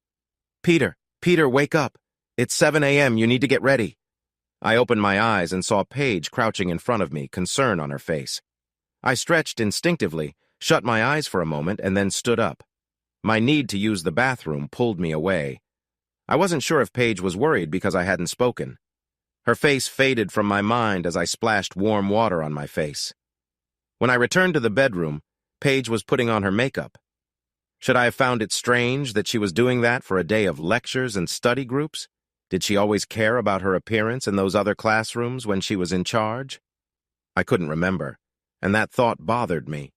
Peter, wake up. It's 7 a.m. You need to get ready. I opened my eyes and saw Paige crouching in front of me, concern on her face. I stretched instinctively, shut my eyes for a moment, and then stood up. My need to use the bathroom pulled me away. I wasn't sure if Paige was worried because I hadn't spoken. Her face faded from my mind as I splashed warm water on my face. When I returned to the bedroom, Paige was putting on her makeup. Should I have found it strange that she was doing that for a day of lectures and study groups? Did she always care about her appearance in those other classrooms when she was in charge? I couldn't remember, and that thought bothered me.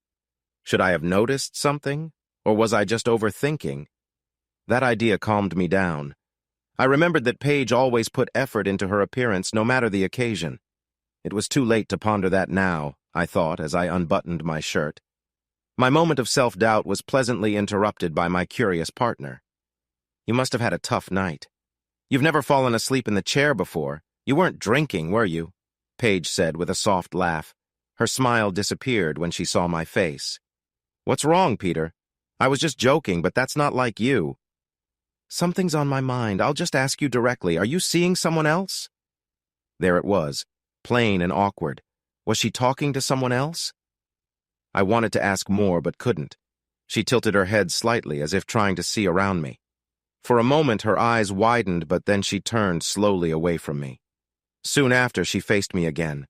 Should I have noticed something, or was I just overthinking? That idea calmed me down. I remembered that Paige always put effort into her appearance no matter the occasion. It was too late to ponder that now, I thought as I unbuttoned my shirt. My moment of self-doubt was pleasantly interrupted by my curious partner. You must have had a tough night. You've never fallen asleep in the chair before. You weren't drinking, were you? Paige said with a soft laugh. Her smile disappeared when she saw my face. What's wrong, Peter? I was just joking, but that's not like you. Something's on my mind. I'll just ask you directly. Are you seeing someone else? There it was, plain and awkward. Was she talking to someone else? I wanted to ask more, but couldn't. She tilted her head slightly, as if trying to see around me. For a moment, her eyes widened, but then she turned slowly away from me. Soon after, she faced me again.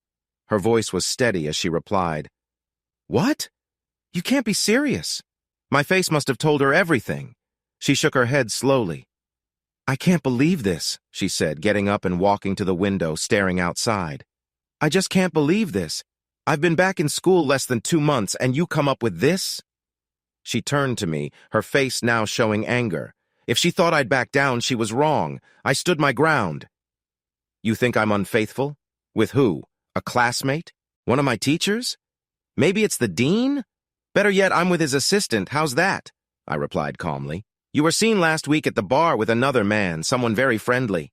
Her voice was steady as she replied, What? You can't be serious. My face must have told her everything. She shook her head slowly. I can't believe this, she said, getting up and walking to the window, staring outside. I just can't believe this. I've been back in school less than 2 months, and you come up with this? She turned to me, her face now showing anger. If she thought I'd back down, she was wrong. I stood my ground. You think I'm unfaithful? With who? A classmate? One of my teachers? Maybe it's the dean? Better yet, I'm with his assistant. How's that? I replied calmly. You were seen last week at the bar with another man, someone very friendly.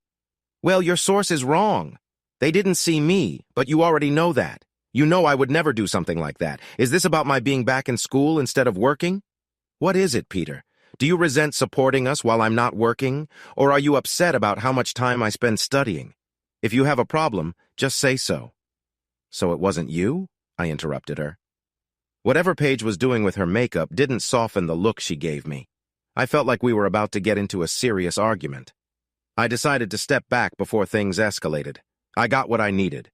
Well, your source is wrong. They didn't see me, but you already know that. You know I would never do something like that. Is this about my being back in school instead of working? What is it, Peter? Do you resent supporting us while I'm not working, or are you upset about how much time I spend studying? If you have a problem, just say so. So it wasn't you? I interrupted her. Whatever Paige was doing with her makeup didn't soften the look she gave me. I felt like we were about to get into a serious argument. I decided to step back before things escalated. I got what I needed.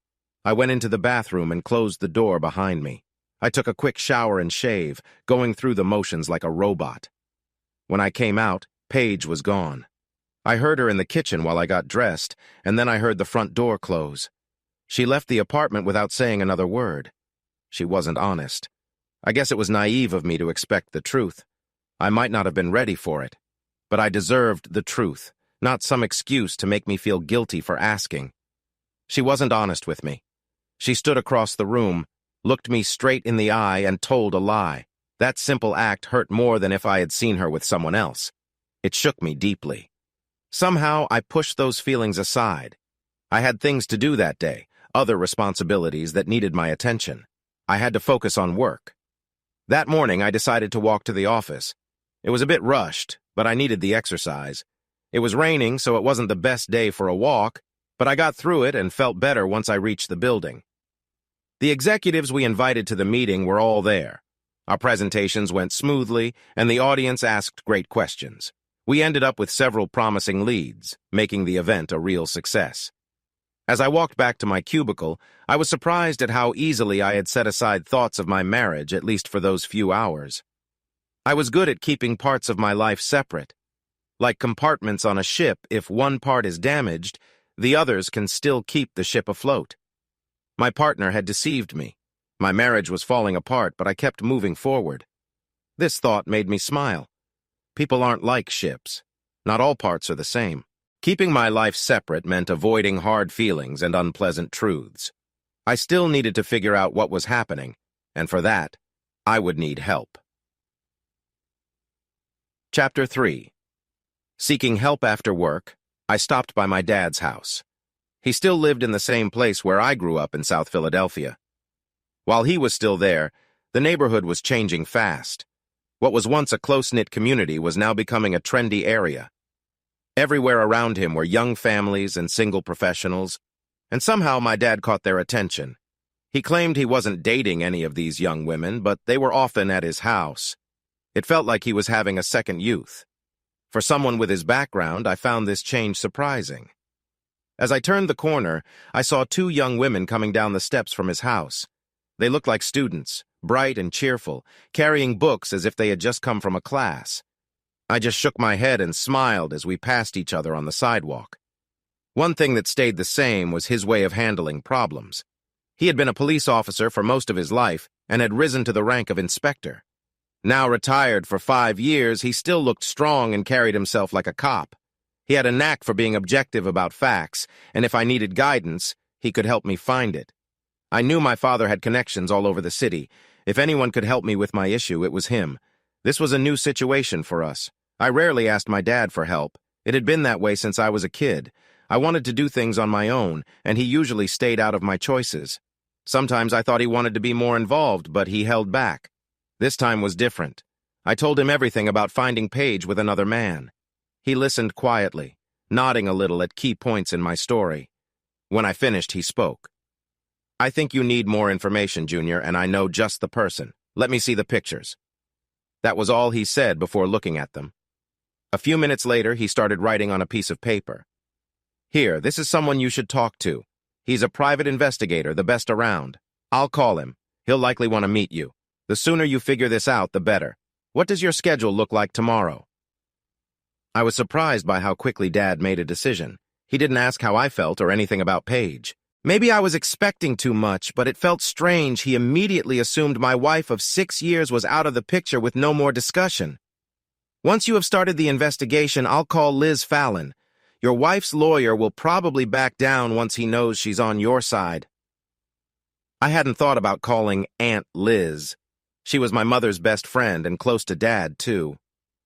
I went into the bathroom and closed the door behind me. I took a quick shower and shave, going through the motions like a robot. When I came out, Paige was gone. I heard her in the kitchen while I got dressed, and then I heard the front door close. She left the apartment without saying another word. She wasn't honest. I guess it was naive of me to expect the truth. I might not have been ready for it, but I deserved the truth, not some excuse to make me feel guilty for asking. She wasn't honest with me. She stood across the room, looked me straight in the eye, and told a lie. That simple act hurt more than if I had seen her with someone else. It shook me deeply. Somehow, I pushed those feelings aside. I had things to do that day, other responsibilities that needed my attention. I had to focus on work. That morning, I decided to walk to the office. It was a bit rushed, but I needed the exercise. It was raining, so it wasn't the best day for a walk, but I got through it and felt better once I reached the building. The executives we invited to the meeting were all there. Our presentations went smoothly, and the audience asked great questions. We ended up with several promising leads, making the event a real success. As I walked back to my cubicle, I was surprised at how easily I had set aside thoughts of my marriage, at least for those few hours. I was good at keeping parts of my life separate. Like compartments on a ship, if one part is damaged, the others can still keep the ship afloat. My partner had deceived me. My marriage was falling apart, but I kept moving forward. This thought made me smile. People aren't like ships. Not all parts are the same. Keeping my life separate meant avoiding hard feelings and unpleasant truths. I still needed to figure out what was happening, and for that, I would need help. Chapter 3. Seeking help after work, I stopped by my dad's house. He still lived in the same place where I grew up in South Philadelphia. While he was still there, the neighborhood was changing fast. What was once a close-knit community was now becoming a trendy area. Everywhere around him were young families and single professionals, and somehow my dad caught their attention. He claimed he wasn't dating any of these young women, but they were often at his house. It felt like he was having a second youth. For someone with his background, I found this change surprising. As I turned the corner, I saw two young women coming down the steps from his house. They looked like students, bright and cheerful, carrying books as if they had just come from a class. I just shook my head and smiled as we passed each other on the sidewalk. One thing that stayed the same was his way of handling problems. He had been a police officer for most of his life and had risen to the rank of inspector. Now retired for 5 years, he still looked strong and carried himself like a cop. He had a knack for being objective about facts, and if I needed guidance, he could help me find it. I knew my father had connections all over the city. If anyone could help me with my issue, it was him. This was a new situation for us. I rarely asked my dad for help. It had been that way since I was a kid. I wanted to do things on my own, and he usually stayed out of my choices. Sometimes I thought he wanted to be more involved, but he held back. This time was different. I told him everything about finding Paige with another man. He listened quietly, nodding a little at key points in my story. When I finished, he spoke. "I think you need more information, Junior, and I know just the person. Let me see the pictures." That was all he said before looking at them. A few minutes later, he started writing on a piece of paper. "Here, this is someone you should talk to. He's a private investigator, the best around. I'll call him. He'll likely want to meet you. The sooner you figure this out, the better. What does your schedule look like tomorrow?" I was surprised by how quickly Dad made a decision. He didn't ask how I felt or anything about Paige. Maybe I was expecting too much, but it felt strange he immediately assumed my wife of 6 years was out of the picture with no more discussion. "Once you have started the investigation, I'll call Liz Fallon. Your wife's lawyer will probably back down once he knows she's on your side." I hadn't thought about calling Aunt Liz. She was my mother's best friend and close to Dad, too.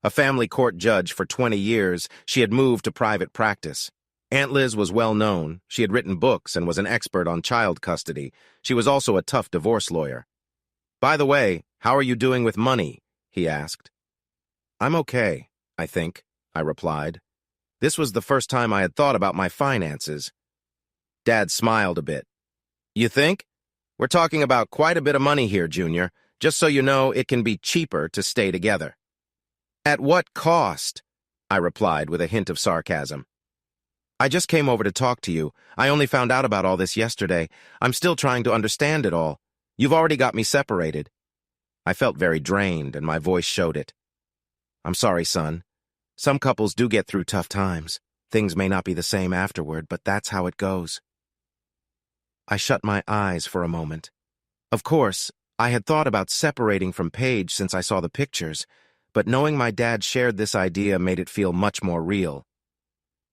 A family court judge for 20 years, she had moved to private practice. Aunt Liz was well known. She had written books and was an expert on child custody. She was also a tough divorce lawyer. "By the way, how are you doing with money?" he asked. "I'm okay, I think," I replied. This was the first time I had thought about my finances. Dad smiled a bit. "You think? We're talking about quite a bit of money here, Junior. Just so you know, it can be cheaper to stay together." "At what cost?" I replied with a hint of sarcasm. "I just came over to talk to you. I only found out about all this yesterday. I'm still trying to understand it all. You've already got me separated." I felt very drained, and my voice showed it. "I'm sorry, son. Some couples do get through tough times. Things may not be the same afterward, but that's how it goes." I shut my eyes for a moment. Of course, I had thought about separating from Paige since I saw the pictures, but knowing my dad shared this idea made it feel much more real.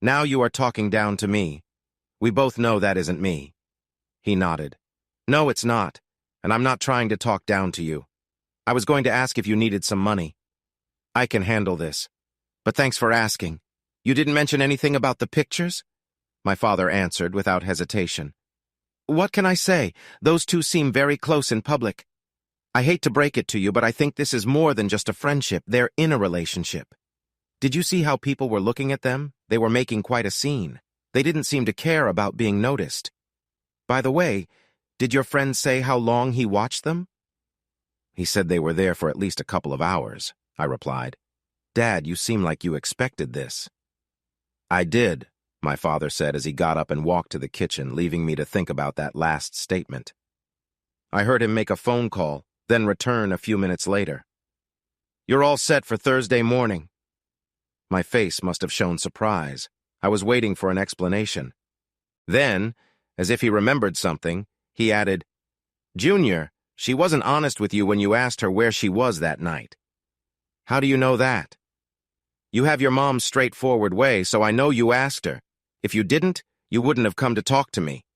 "Now you are talking down to me. We both know that isn't me." He nodded. "No, it's not, and I'm not trying to talk down to you. I was going to ask if you needed some money. I can handle this. But thanks for asking. You didn't mention anything about the pictures?" My father answered without hesitation. "What can I say? Those two seem very close in public. I hate to break it to you, but I think this is more than just a friendship. They're in a relationship. Did you see how people were looking at them? They were making quite a scene. They didn't seem to care about being noticed. By the way, did your friend say how long he watched them?" "He said they were there for at least a couple of hours," I replied. "Dad, you seem like you expected this." "I did," my father said as he got up and walked to the kitchen, leaving me to think about that last statement. I heard him make a phone call, then return a few minutes later. "You're all set for Thursday morning." My face must have shown surprise. I was waiting for an explanation. Then, as if he remembered something, he added, "Junior, she wasn't honest with you when you asked her where she was that night." "How do you know that?" "You have your mom's straightforward way, so I know you asked her. If you didn't, you wouldn't have come to talk to me."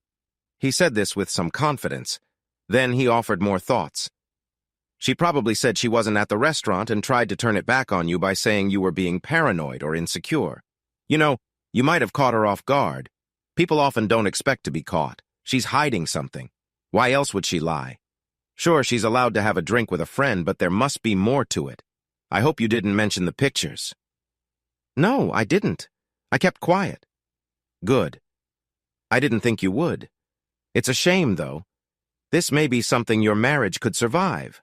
He said this with some confidence. Then he offered more thoughts. She probably said she wasn't at the restaurant and tried to turn it back on you by saying you were being paranoid or insecure. You know, you might have caught her off guard. People often don't expect to be caught. She's hiding something. Why else would she lie? Sure, she's allowed to have a drink with a friend, but there must be more to it. I hope you didn't mention the pictures. No, I didn't. I kept quiet. Good. I didn't think you would. It's a shame, though. This may be something your marriage could survive.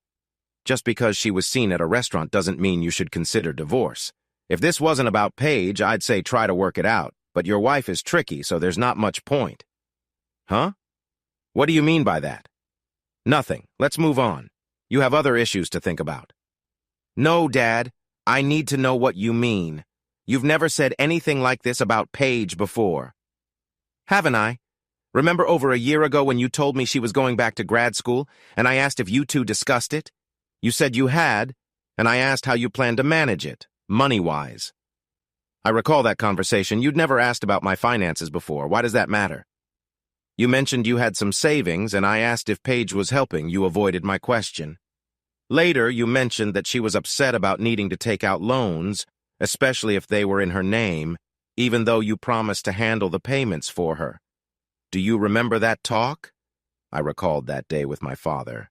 Just because she was seen at a restaurant doesn't mean you should consider divorce. If this wasn't about Paige, I'd say try to work it out, but your wife is tricky, so there's not much point. Huh? What do you mean by that? Nothing. Let's move on. You have other issues to think about. No, Dad. I need to know what you mean. You've never said anything like this about Paige before. Haven't I? Remember over a year ago when you told me she was going back to grad school, and I asked if you two discussed it? You said you had, and I asked how you planned to manage it, money-wise. I recall that conversation. You'd never asked about my finances before. Why does that matter? You mentioned you had some savings, and I asked if Paige was helping. You avoided my question. Later, you mentioned that she was upset about needing to take out loans, especially if they were in her name, even though you promised to handle the payments for her. Do you remember that talk? I recalled that day with my father.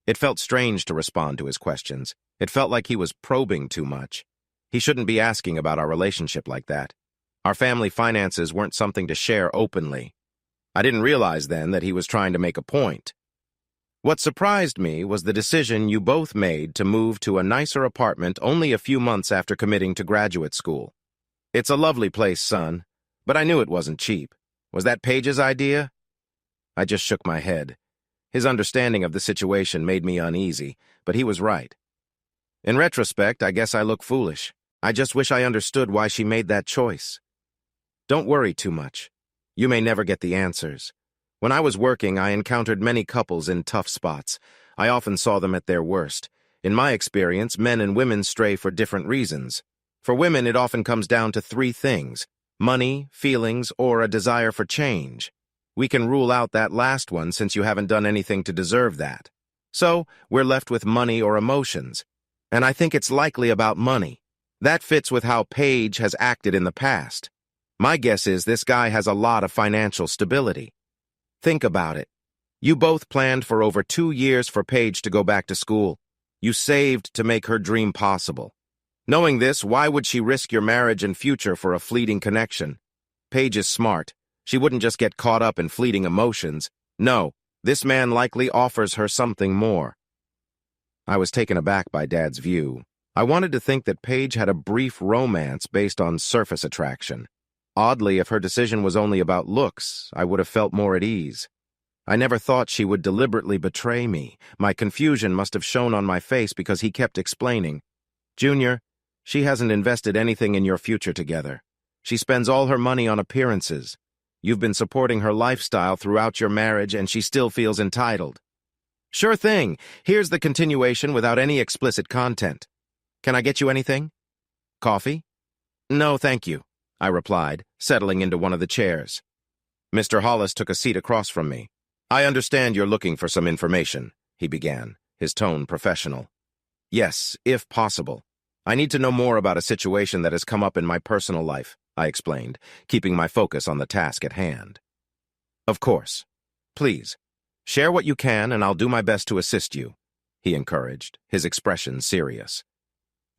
It felt strange to respond to his questions. It felt like he was probing too much. He shouldn't be asking about our relationship like that. Our family finances weren't something to share openly. I didn't realize then that he was trying to make a point. What surprised me was the decision you both made to move to a nicer apartment only a few months after committing to graduate school. It's a lovely place, son, but I knew it wasn't cheap. Was that Paige's idea? I just shook my head. His understanding of the situation made me uneasy, but he was right. In retrospect, I guess I look foolish. I just wish I understood why she made that choice. Don't worry too much. You may never get the answers. When I was working, I encountered many couples in tough spots. I often saw them at their worst. In my experience, men and women stray for different reasons. For women, it often comes down to three things: money, feelings, or a desire for change. We can rule out that last one since you haven't done anything to deserve that. So, we're left with money or emotions. And I think it's likely about money. That fits with how Paige has acted in the past. My guess is this guy has a lot of financial stability. Think about it. You both planned for over 2 years for Paige to go back to school. You saved to make her dream possible. Knowing this, why would she risk your marriage and future for a fleeting connection? Paige is smart. She wouldn't just get caught up in fleeting emotions. No, this man likely offers her something more. I was taken aback by Dad's view. I wanted to think that Paige had a brief romance based on surface attraction. Oddly, if her decision was only about looks, I would have felt more at ease. I never thought she would deliberately betray me. My confusion must have shown on my face because he kept explaining. Junior, she hasn't invested anything in your future together. She spends all her money on appearances. You've been supporting her lifestyle throughout your marriage, and she still feels entitled. Sure thing. Here's the continuation without any explicit content. Can I get you anything? Coffee? No, thank you, I replied, settling into one of the chairs. Mr. Hollis took a seat across from me. I understand you're looking for some information, he began, his tone professional. Yes, if possible. I need to know more about a situation that has come up in my personal life, I explained, keeping my focus on the task at hand. Of course. Please, share what you can and I'll do my best to assist you, he encouraged, his expression serious.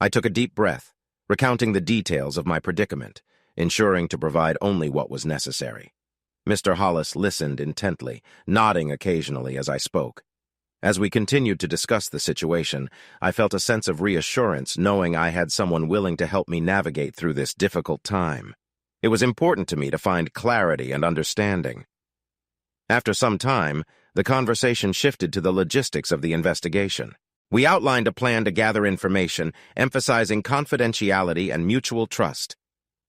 I took a deep breath, recounting the details of my predicament, ensuring to provide only what was necessary. Mr. Hollis listened intently, nodding occasionally as I spoke. As we continued to discuss the situation, I felt a sense of reassurance knowing I had someone willing to help me navigate through this difficult time. It was important to me to find clarity and understanding. After some time, the conversation shifted to the logistics of the investigation. We outlined a plan to gather information, emphasizing confidentiality and mutual trust.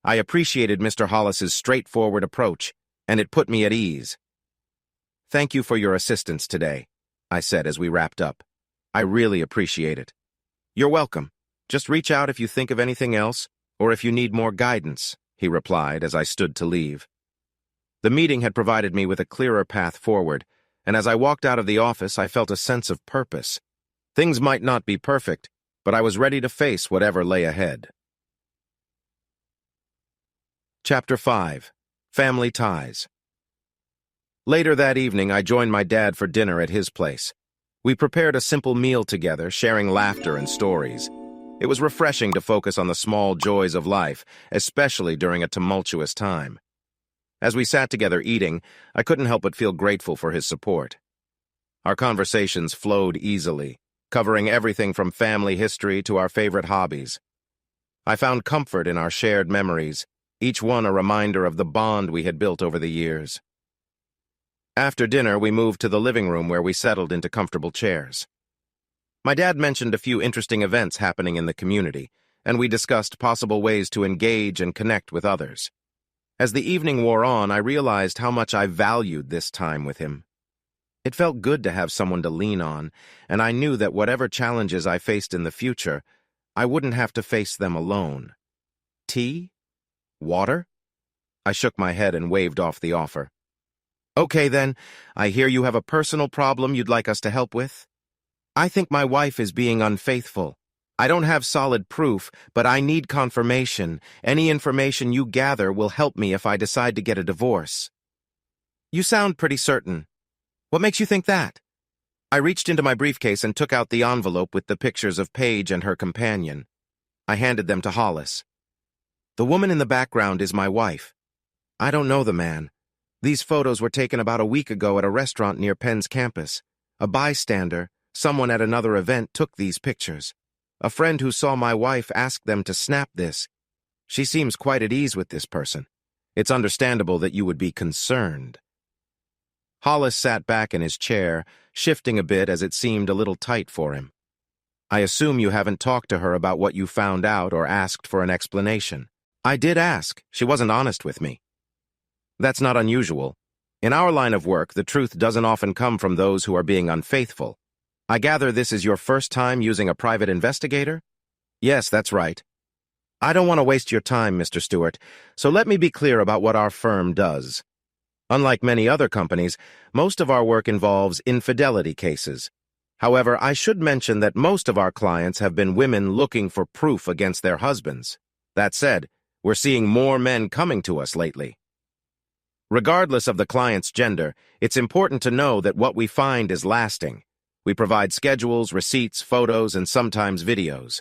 I appreciated Mr. Hollis's straightforward approach, and it put me at ease. Thank you for your assistance today, I said as we wrapped up. I really appreciate it. You're welcome. Just reach out if you think of anything else, or if you need more guidance, he replied as I stood to leave. The meeting had provided me with a clearer path forward, and as I walked out of the office, I felt a sense of purpose. Things might not be perfect, but I was ready to face whatever lay ahead. Chapter 5. Family Ties. Later that evening, I joined my dad for dinner at his place. We prepared a simple meal together, sharing laughter and stories. It was refreshing to focus on the small joys of life, especially during a tumultuous time. As we sat together eating, I couldn't help but feel grateful for his support. Our conversations flowed easily, covering everything from family history to our favorite hobbies. I found comfort in our shared memories, each one a reminder of the bond we had built over the years. After dinner, we moved to the living room where we settled into comfortable chairs. My dad mentioned a few interesting events happening in the community, and we discussed possible ways to engage and connect with others. As the evening wore on, I realized how much I valued this time with him. It felt good to have someone to lean on, and I knew that whatever challenges I faced in the future, I wouldn't have to face them alone. Tea? Water? I shook my head and waved off the offer. Okay then, I hear you have a personal problem you'd like us to help with? I think my wife is being unfaithful. I don't have solid proof, but I need confirmation. Any information you gather will help me if I decide to get a divorce. You sound pretty certain. What makes you think that? I reached into my briefcase and took out the envelope with the pictures of Paige and her companion. I handed them to Hollis. The woman in the background is my wife. I don't know the man. These photos were taken about a week ago at a restaurant near Penn's campus. A bystander, someone at another event, took these pictures. A friend who saw my wife asked them to snap this. She seems quite at ease with this person. It's understandable that you would be concerned. Hollis sat back in his chair, shifting a bit as it seemed a little tight for him. I assume you haven't talked to her about what you found out or asked for an explanation. I did ask. She wasn't honest with me. That's not unusual. In our line of work, the truth doesn't often come from those who are being unfaithful. I gather this is your first time using a private investigator? Yes, that's right. I don't want to waste your time, Mr. Stewart, so let me be clear about what our firm does. Unlike many other companies, most of our work involves infidelity cases. However, I should mention that most of our clients have been women looking for proof against their husbands. That said, we're seeing more men coming to us lately. Regardless of the client's gender, it's important to know that what we find is lasting. We provide schedules, receipts, photos, and sometimes videos.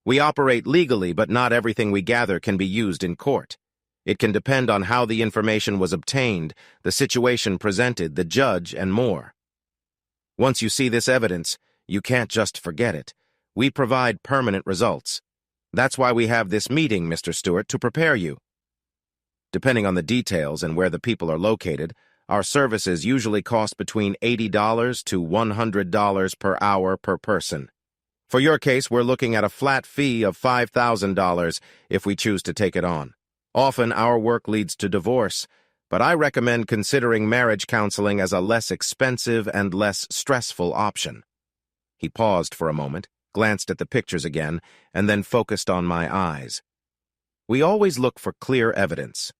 We operate legally, but not everything we gather can be used in court. It can depend on how the information was obtained, the situation presented, the judge, and more. Once you see this evidence, you can't just forget it. We provide permanent results. That's why we have this meeting, Mr. Stewart, to prepare you. Depending on the details and where the people are located, our services usually cost between $80 to $100 per hour per person. For your case, we're looking at a flat fee of $5,000 if we choose to take it on. Often, our work leads to divorce, but I recommend considering marriage counseling as a less expensive and less stressful option. He paused for a moment, glanced at the pictures again, and then focused on my eyes. We always look for clear evidence.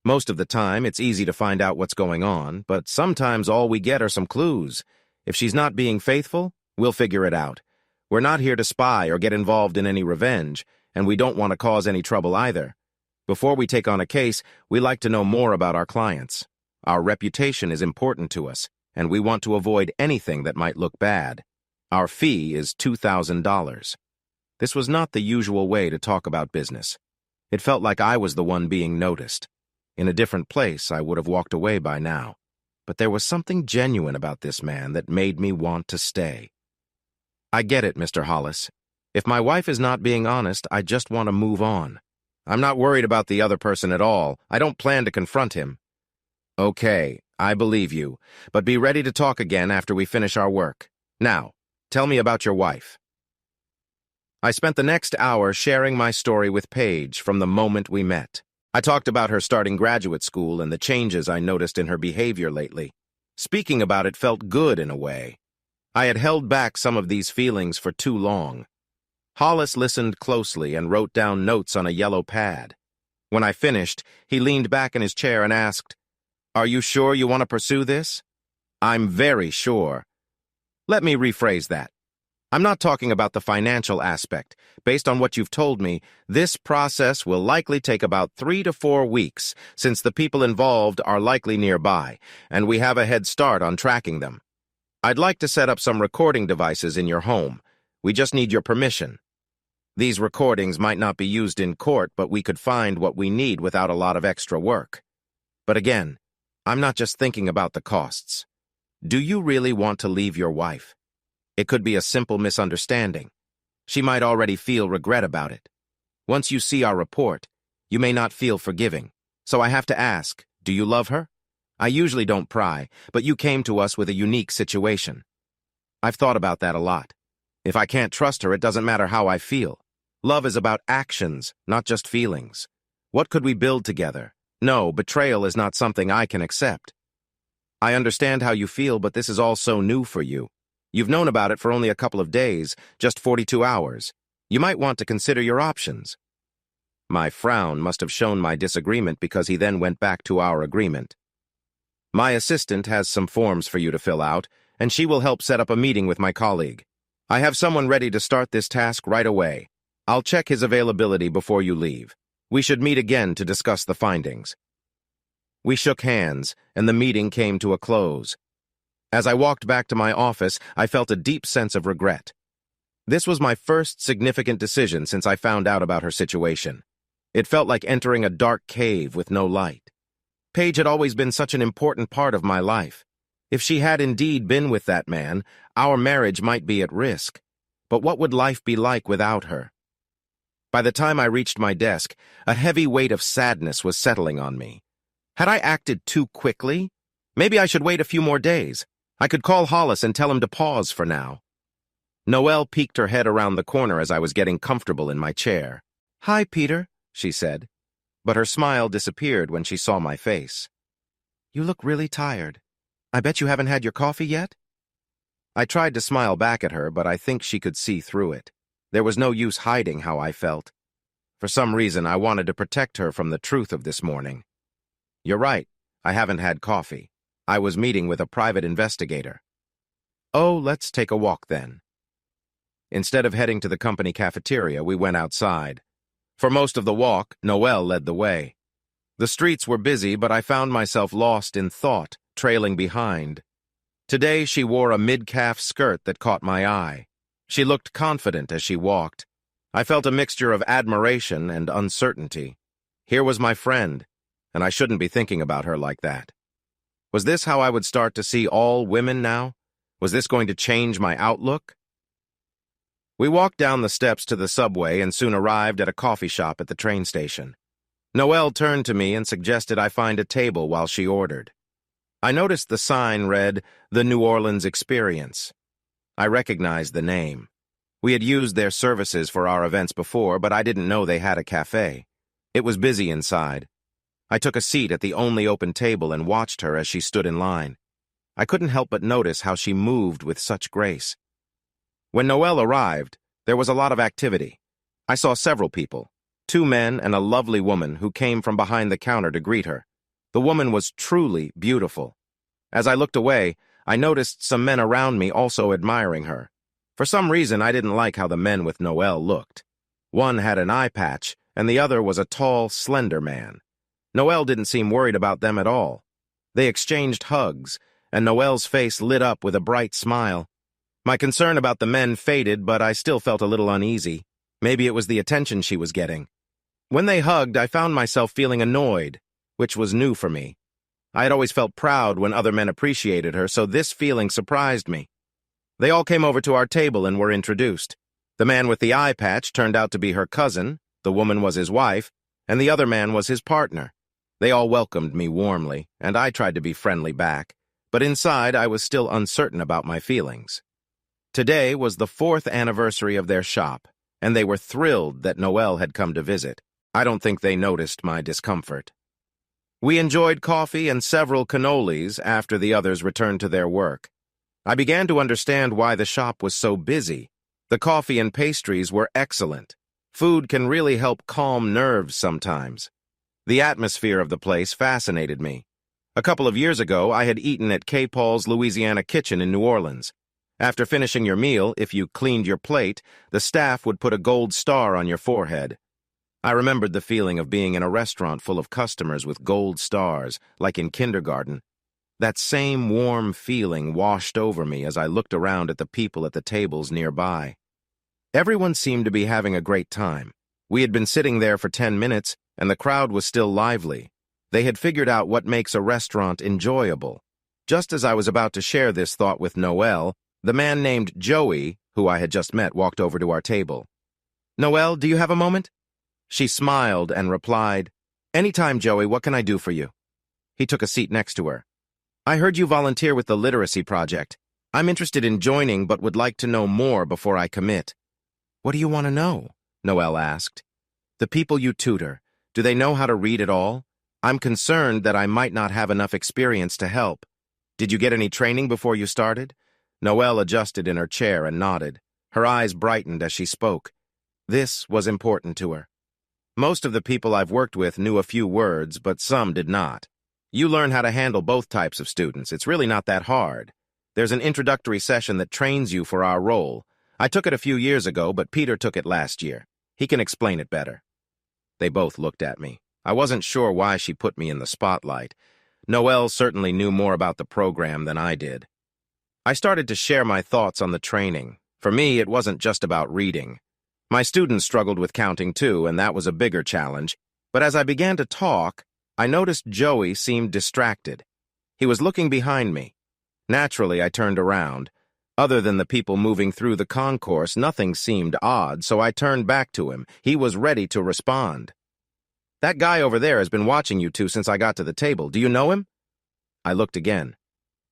Most of the time, it's easy to find out what's going on, but sometimes all we get are some clues. If she's not being faithful, we'll figure it out. We're not here to spy or get involved in any revenge, and we don't want to cause any trouble either. Before we take on a case, we like to know more about our clients. Our reputation is important to us, and we want to avoid anything that might look bad. Our fee is $2,000. This was not the usual way to talk about business. It felt like I was the one being noticed. In a different place, I would have walked away by now. But there was something genuine about this man that made me want to stay. I get it, Mr. Hollis. If my wife is not being honest, I just want to move on. I'm not worried about the other person at all. I don't plan to confront him. Okay, I believe you, but be ready to talk again after we finish our work. Now, tell me about your wife. I spent the next hour sharing my story with Paige from the moment we met. I talked about her starting graduate school and the changes I noticed in her behavior lately. Speaking about it felt good in a way. I had held back some of these feelings for too long. Hollis listened closely and wrote down notes on a yellow pad. When I finished, he leaned back in his chair and asked, "Are you sure you want to pursue this?" "I'm very sure." Let me rephrase that. I'm not talking about the financial aspect. Based on what you've told me, this process will likely take about 3 to 4 weeks, since the people involved are likely nearby, and we have a head start on tracking them. I'd like to set up some recording devices in your home. We just need your permission. These recordings might not be used in court, but we could find what we need without a lot of extra work. But again, I'm not just thinking about the costs. Do you really want to leave your wife? It could be a simple misunderstanding. She might already feel regret about it. Once you see our report, you may not feel forgiving. So I have to ask, do you love her? I usually don't pry, but you came to us with a unique situation. I've thought about that a lot. If I can't trust her, it doesn't matter how I feel. Love is about actions, not just feelings. What could we build together? No, betrayal is not something I can accept. I understand how you feel, but this is all so new for you. You've known about it for only a couple of days, just 42 hours. You might want to consider your options. My frown must have shown my disagreement because he then went back to our agreement. My assistant has some forms for you to fill out, and she will help set up a meeting with my colleague. I have someone ready to start this task right away. I'll check his availability before you leave. We should meet again to discuss the findings. We shook hands, and the meeting came to a close. As I walked back to my office, I felt a deep sense of regret. This was my first significant decision since I found out about her situation. It felt like entering a dark cave with no light. Paige had always been such an important part of my life. If she had indeed been with that man, our marriage might be at risk. But what would life be like without her? By the time I reached my desk, a heavy weight of sadness was settling on me. Had I acted too quickly? Maybe I should wait a few more days. I could call Hollis and tell him to pause for now. Noelle peeked her head around the corner as I was getting comfortable in my chair. "Hi, Peter," she said, but her smile disappeared when she saw my face. "You look really tired. I bet you haven't had your coffee yet?" I tried to smile back at her, but I think she could see through it. There was no use hiding how I felt. For some reason, I wanted to protect her from the truth of this morning. "You're right. I haven't had coffee. I was meeting with a private investigator." "Oh, let's take a walk then." Instead of heading to the company cafeteria, we went outside. For most of the walk, Noelle led the way. The streets were busy, but I found myself lost in thought, trailing behind. Today, she wore a mid-calf skirt that caught my eye. She looked confident as she walked. I felt a mixture of admiration and uncertainty. Here was my friend, and I shouldn't be thinking about her like that. Was this how I would start to see all women now? Was this going to change my outlook? We walked down the steps to the subway and soon arrived at a coffee shop at the train station. Noelle turned to me and suggested I find a table while she ordered. I noticed the sign read, "The New Orleans Experience." I recognized the name. We had used their services for our events before, but I didn't know they had a cafe. It was busy inside. I took a seat at the only open table and watched her as she stood in line. I couldn't help but notice how she moved with such grace. When Noelle arrived, there was a lot of activity. I saw several people, 2 men and a lovely woman who came from behind the counter to greet her. The woman was truly beautiful. As I looked away, I noticed some men around me also admiring her. For some reason, I didn't like how the men with Noelle looked. One had an eye patch, and the other was a tall, slender man. Noelle didn't seem worried about them at all. They exchanged hugs, and Noelle's face lit up with a bright smile. My concern about the men faded, but I still felt a little uneasy. Maybe it was the attention she was getting. When they hugged, I found myself feeling annoyed, which was new for me. I had always felt proud when other men appreciated her, so this feeling surprised me. They all came over to our table and were introduced. The man with the eye patch turned out to be her cousin, the woman was his wife, and the other man was his partner. They all welcomed me warmly, and I tried to be friendly back, but inside I was still uncertain about my feelings. Today was the 4th anniversary of their shop, and they were thrilled that Noelle had come to visit. I don't think they noticed my discomfort. We enjoyed coffee and several cannolis after the others returned to their work. I began to understand why the shop was so busy. The coffee and pastries were excellent. Food can really help calm nerves sometimes. The atmosphere of the place fascinated me. A couple of years ago, I had eaten at K. Paul's Louisiana Kitchen in New Orleans. After finishing your meal, if you cleaned your plate, the staff would put a gold star on your forehead. I remembered the feeling of being in a restaurant full of customers with gold stars, like in kindergarten. That same warm feeling washed over me as I looked around at the people at the tables nearby. Everyone seemed to be having a great time. We had been sitting there for 10 minutes, and the crowd was still lively. They had figured out what makes a restaurant enjoyable. Just as I was about to share this thought with Noelle, the man named Joey, who I had just met, walked over to our table. "Noelle, do you have a moment?" She smiled and replied, "Anytime, Joey, what can I do for you?" He took a seat next to her. "I heard you volunteer with the literacy project. I'm interested in joining but would like to know more before I commit." "What do you want to know?" Noelle asked. "The people you tutor, do they know how to read at all? I'm concerned that I might not have enough experience to help. Did you get any training before you started?" Noelle adjusted in her chair and nodded. Her eyes brightened as she spoke. This was important to her. "Most of the people I've worked with knew a few words, but some did not. You learn how to handle both types of students. It's really not that hard. There's an introductory session that trains you for our role. I took it a few years ago, but Peter took it last year. He can explain it better." They both looked at me. I wasn't sure why she put me in the spotlight. Noelle certainly knew more about the program than I did. I started to share my thoughts on the training. For me, it wasn't just about reading. My students struggled with counting too, and that was a bigger challenge. But as I began to talk, I noticed Joey seemed distracted. He was looking behind me. Naturally, I turned around. Other than the people moving through the concourse, nothing seemed odd, so I turned back to him. He was ready to respond. "That guy over there has been watching you two since I got to the table. Do you know him?" I looked again.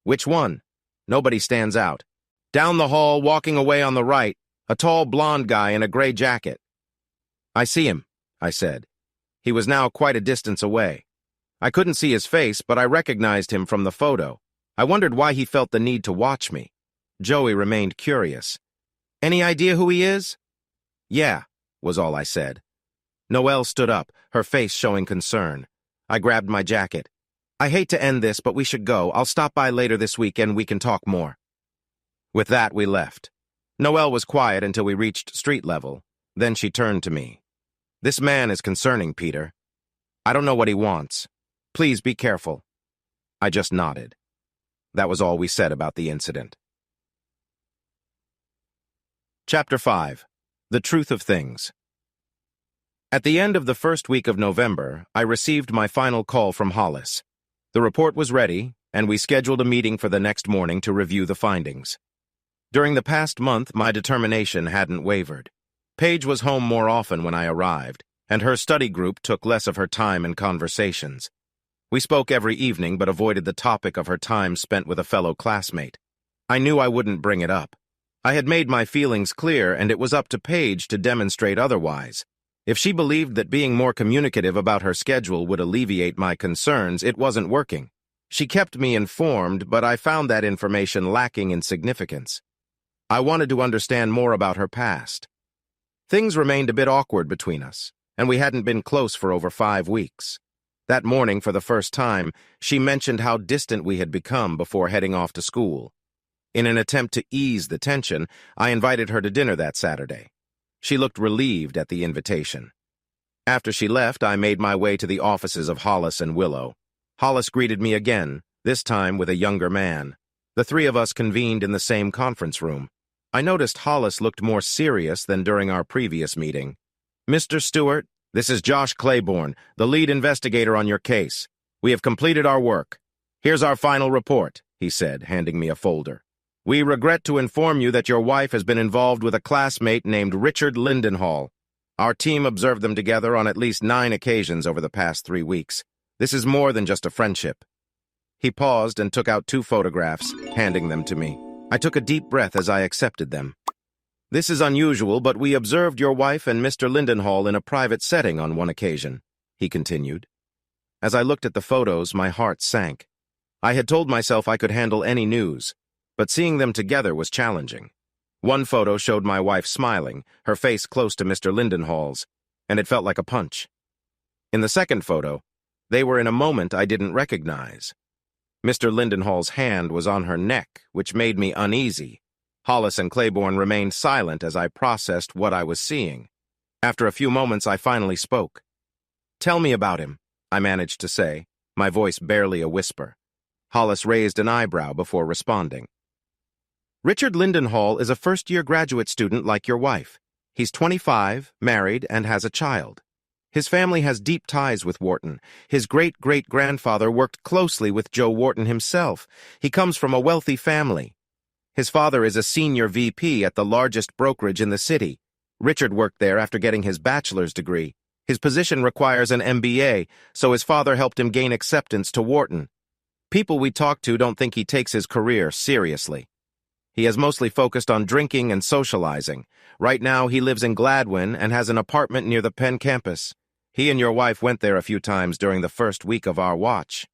"Which one?" "Nobody stands out. Down the hall, walking away on the right, a tall blonde guy in a gray jacket." "I see him," I said. He was now quite a distance away. I couldn't see his face, but I recognized him from the photo. I wondered why he felt the need to watch me. Joey remained curious. "Any idea who he is?" "Yeah," was all I said. Noelle stood up, her face showing concern. I grabbed my jacket. "I hate to end this, but we should go. I'll stop by later this week and we can talk more." With that, we left. Noelle was quiet until we reached street level. Then she turned to me. "This man is concerning, Peter. I don't know what he wants. Please be careful." I just nodded. That was all we said about the incident. Chapter 5. The Truth of Things. At the end of the first week of November, I received my final call from Hollis. The report was ready, and we scheduled a meeting for the next morning to review the findings. During the past month, my determination hadn't wavered. Paige was home more often when I arrived, and her study group took less of her time in conversations. We spoke every evening but avoided the topic of her time spent with a fellow classmate. I knew I wouldn't bring it up. I had made my feelings clear, and it was up to Paige to demonstrate otherwise. If she believed that being more communicative about her schedule would alleviate my concerns, it wasn't working. She kept me informed, but I found that information lacking in significance. I wanted to understand more about her past. Things remained a bit awkward between us, and we hadn't been close for over 5 weeks. That morning, for the first time, she mentioned how distant we had become before heading off to school. In an attempt to ease the tension, I invited her to dinner that Saturday. She looked relieved at the invitation. After she left, I made my way to the offices of Hollis and Willow. Hollis greeted me again, this time with a younger man. The three of us convened in the same conference room. I noticed Hollis looked more serious than during our previous meeting. "Mr. Stewart, this is Josh Claiborne, the lead investigator on your case. We have completed our work. Here's our final report," he said, handing me a folder. "We regret to inform you that your wife has been involved with a classmate named Richard Lindenhall. Our team observed them together on at least 9 occasions over the past 3 weeks. This is more than just a friendship." He paused and took out 2 photographs, handing them to me. I took a deep breath as I accepted them. "This is unusual, but we observed your wife and Mr. Lindenhall in a private setting on one occasion," he continued. As I looked at the photos, my heart sank. I had told myself I could handle any news, but seeing them together was challenging. One photo showed my wife smiling, her face close to Mr. Lindenhall's, and it felt like a punch. In the second photo, they were in a moment I didn't recognize. Mr. Lindenhall's hand was on her neck, which made me uneasy. Hollis and Claiborne remained silent as I processed what I was seeing. After a few moments, I finally spoke. "Tell me about him," I managed to say, my voice barely a whisper. Hollis raised an eyebrow before responding. "Richard Lindenhall is a first-year graduate student like your wife. He's 25, married, and has a child. His family has deep ties with Wharton. His great-great-grandfather worked closely with Joe Wharton himself. He comes from a wealthy family. His father is a senior VP at the largest brokerage in the city. Richard worked there after getting his bachelor's degree. His position requires an MBA, so his father helped him gain acceptance to Wharton. People we talk to don't think he takes his career seriously. He has mostly focused on drinking and socializing. Right now, he lives in Gladwin and has an apartment near the Penn campus. He and your wife went there a few times during the first week of our watch."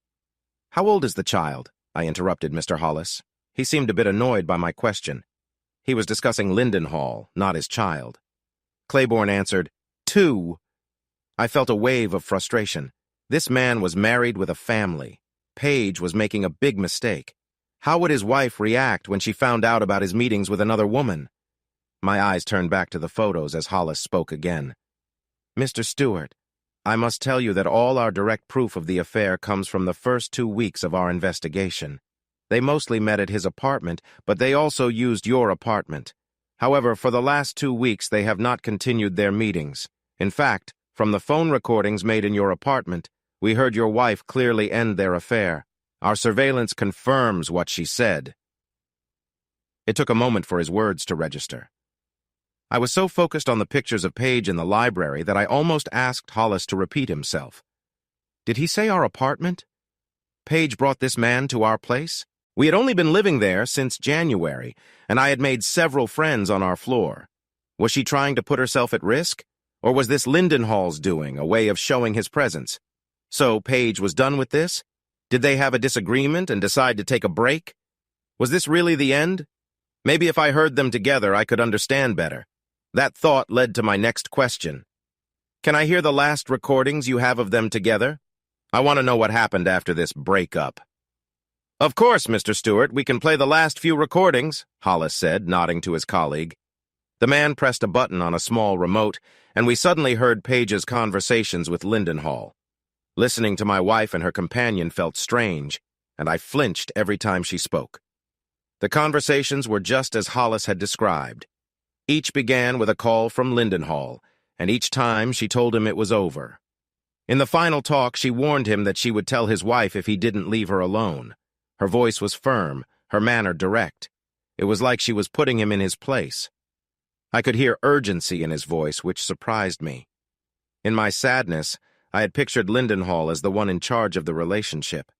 "How old is the child?" I interrupted Mr. Hollis. He seemed a bit annoyed by my question. He was discussing Lindenhall, not his child. Claiborne answered, 2. I felt a wave of frustration. This man was married with a family. Paige was making a big mistake. How would his wife react when she found out about his meetings with another woman? My eyes turned back to the photos as Hollis spoke again. "Mr. Stewart, I must tell you that all our direct proof of the affair comes from the first 2 weeks of our investigation. They mostly met at his apartment, but they also used your apartment. However, for the last 2 weeks, they have not continued their meetings. In fact, from the phone recordings made in your apartment, we heard your wife clearly end their affair. Our surveillance confirms what she said." It took a moment for his words to register. I was so focused on the pictures of Paige in the library that I almost asked Hollis to repeat himself. "Did he say our apartment? Paige brought this man to our place? We had only been living there since January, and I had made several friends on our floor. Was she trying to put herself at risk? Or was this Lindenhall's doing, a way of showing his presence? So Paige was done with this? Did they have a disagreement and decide to take a break? Was this really the end? Maybe if I heard them together, I could understand better. That thought led to my next question. Can I hear the last recordings you have of them together? I want to know what happened after this breakup." "Of course, Mr. Stewart, we can play the last few recordings," Hollis said, nodding to his colleague. The man pressed a button on a small remote, and we suddenly heard Paige's conversations with Lindenhall. Listening to my wife and her companion felt strange, and I flinched every time she spoke. The conversations were just as Hollis had described. Each began with a call from Lindenhall, and each time she told him it was over. In the final talk, she warned him that she would tell his wife if he didn't leave her alone. Her voice was firm, her manner direct. It was like she was putting him in his place. I could hear urgency in his voice, which surprised me. In my sadness, I had pictured Lindenhall as the one in charge of the relationship.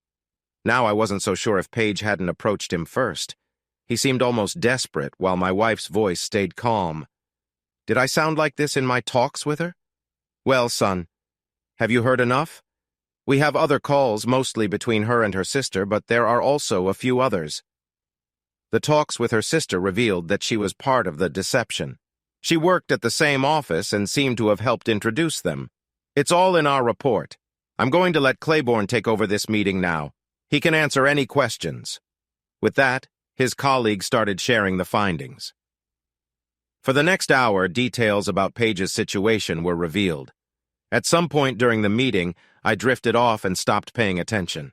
Now I wasn't so sure if Paige hadn't approached him first. He seemed almost desperate, while my wife's voice stayed calm. Did I sound like this in my talks with her? "Well, son, have you heard enough? We have other calls, mostly between her and her sister, but there are also a few others." The talks with her sister revealed that she was part of the deception. She worked at the same office and seemed to have helped introduce them. It's all in our report. I'm going to let Claiborne take over this meeting now. He can answer any questions. With that, his colleague started sharing the findings. For the next hour, details about Paige's situation were revealed. At some point during the meeting, I drifted off and stopped paying attention.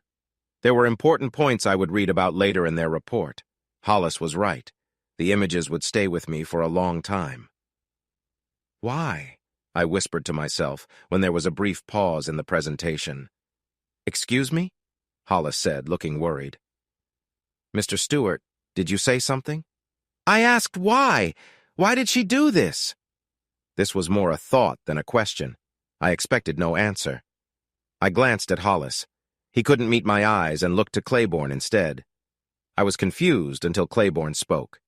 There were important points I would read about later in their report. Hollis was right. The images would stay with me for a long time. "Why?" I whispered to myself when there was a brief pause in the presentation. "Excuse me?" Hollis said, looking worried. "Mr. Stewart, did you say something?" "I asked why. Why did she do this?" This was more a thought than a question. I expected no answer. I glanced at Hollis. He couldn't meet my eyes and looked to Claiborne instead. I was confused until Claiborne spoke.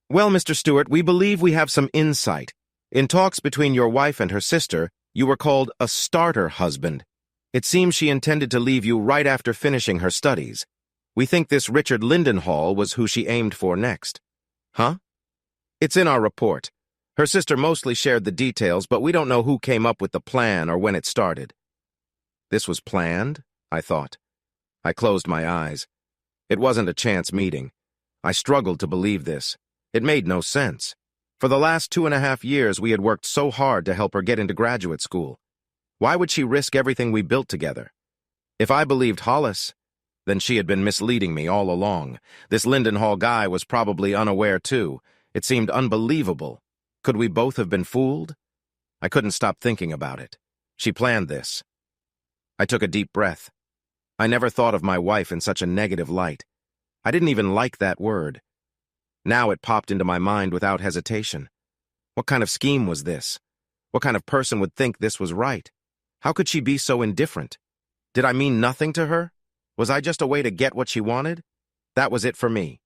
"Well, Mr. Stewart, we believe we have some insight. In talks between your wife and her sister, you were called a starter husband. It seems she intended to leave you right after finishing her studies. We think this Richard Lindenhall was who she aimed for next." "Huh?" "It's in our report. Her sister mostly shared the details, but we don't know who came up with the plan or when it started." This was planned, I thought. I closed my eyes. It wasn't a chance meeting. I struggled to believe this. It made no sense. For the last 2.5 years, we had worked so hard to help her get into graduate school. Why would she risk everything we built together? If I believed Hollis, then she had been misleading me all along. This Lindenhall guy was probably unaware too. It seemed unbelievable. Could we both have been fooled? I couldn't stop thinking about it. She planned this. I took a deep breath. I never thought of my wife in such a negative light. I didn't even like that word. Now it popped into my mind without hesitation. What kind of scheme was this? What kind of person would think this was right? How could she be so indifferent? Did I mean nothing to her? Was I just a way to get what she wanted? That was it for me.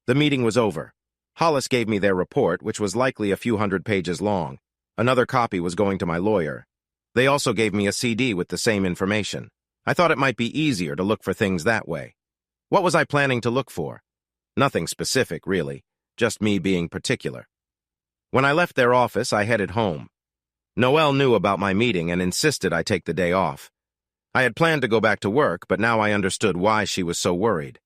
The meeting was over. Hollis gave me their report, which was likely a few hundred pages long. Another copy was going to my lawyer. They also gave me a CD with the same information. I thought it might be easier to look for things that way. What was I planning to look for? Nothing specific, really, just me being particular. When I left their office, I headed home. Noelle knew about my meeting and insisted I take the day off. I had planned to go back to work, but now I understood why she was so worried.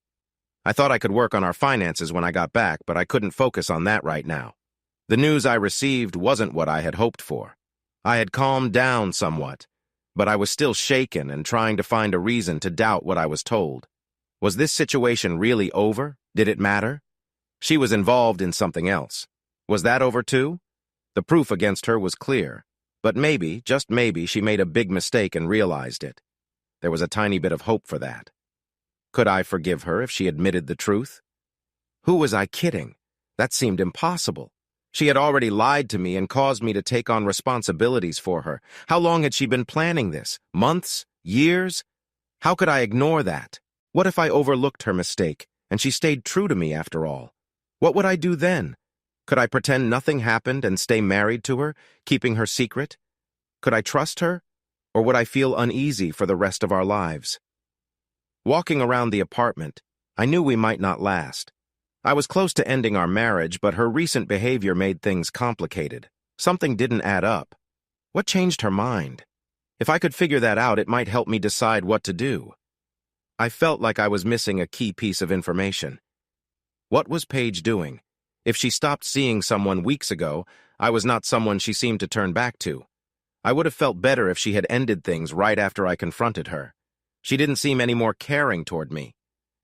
I thought I could work on our finances when I got back, but I couldn't focus on that right now. The news I received wasn't what I had hoped for. I had calmed down somewhat, but I was still shaken and trying to find a reason to doubt what I was told. Was this situation really over? Did it matter? She was involved in something else. Was that over too? The proof against her was clear, but maybe, just maybe, she made a big mistake and realized it. There was a tiny bit of hope for that. Could I forgive her if she admitted the truth? Who was I kidding? That seemed impossible. She had already lied to me and caused me to take on responsibilities for her. How long had she been planning this? Months? Years? How could I ignore that? What if I overlooked her mistake, and she stayed true to me after all? What would I do then? Could I pretend nothing happened and stay married to her, keeping her secret? Could I trust her? Or would I feel uneasy for the rest of our lives? Walking around the apartment, I knew we might not last. I was close to ending our marriage, but her recent behavior made things complicated. Something didn't add up. What changed her mind? If I could figure that out, it might help me decide what to do. I felt like I was missing a key piece of information. What was Paige doing? If she stopped seeing someone weeks ago, I was not someone she seemed to turn back to. I would have felt better if she had ended things right after I confronted her. She didn't seem any more caring toward me.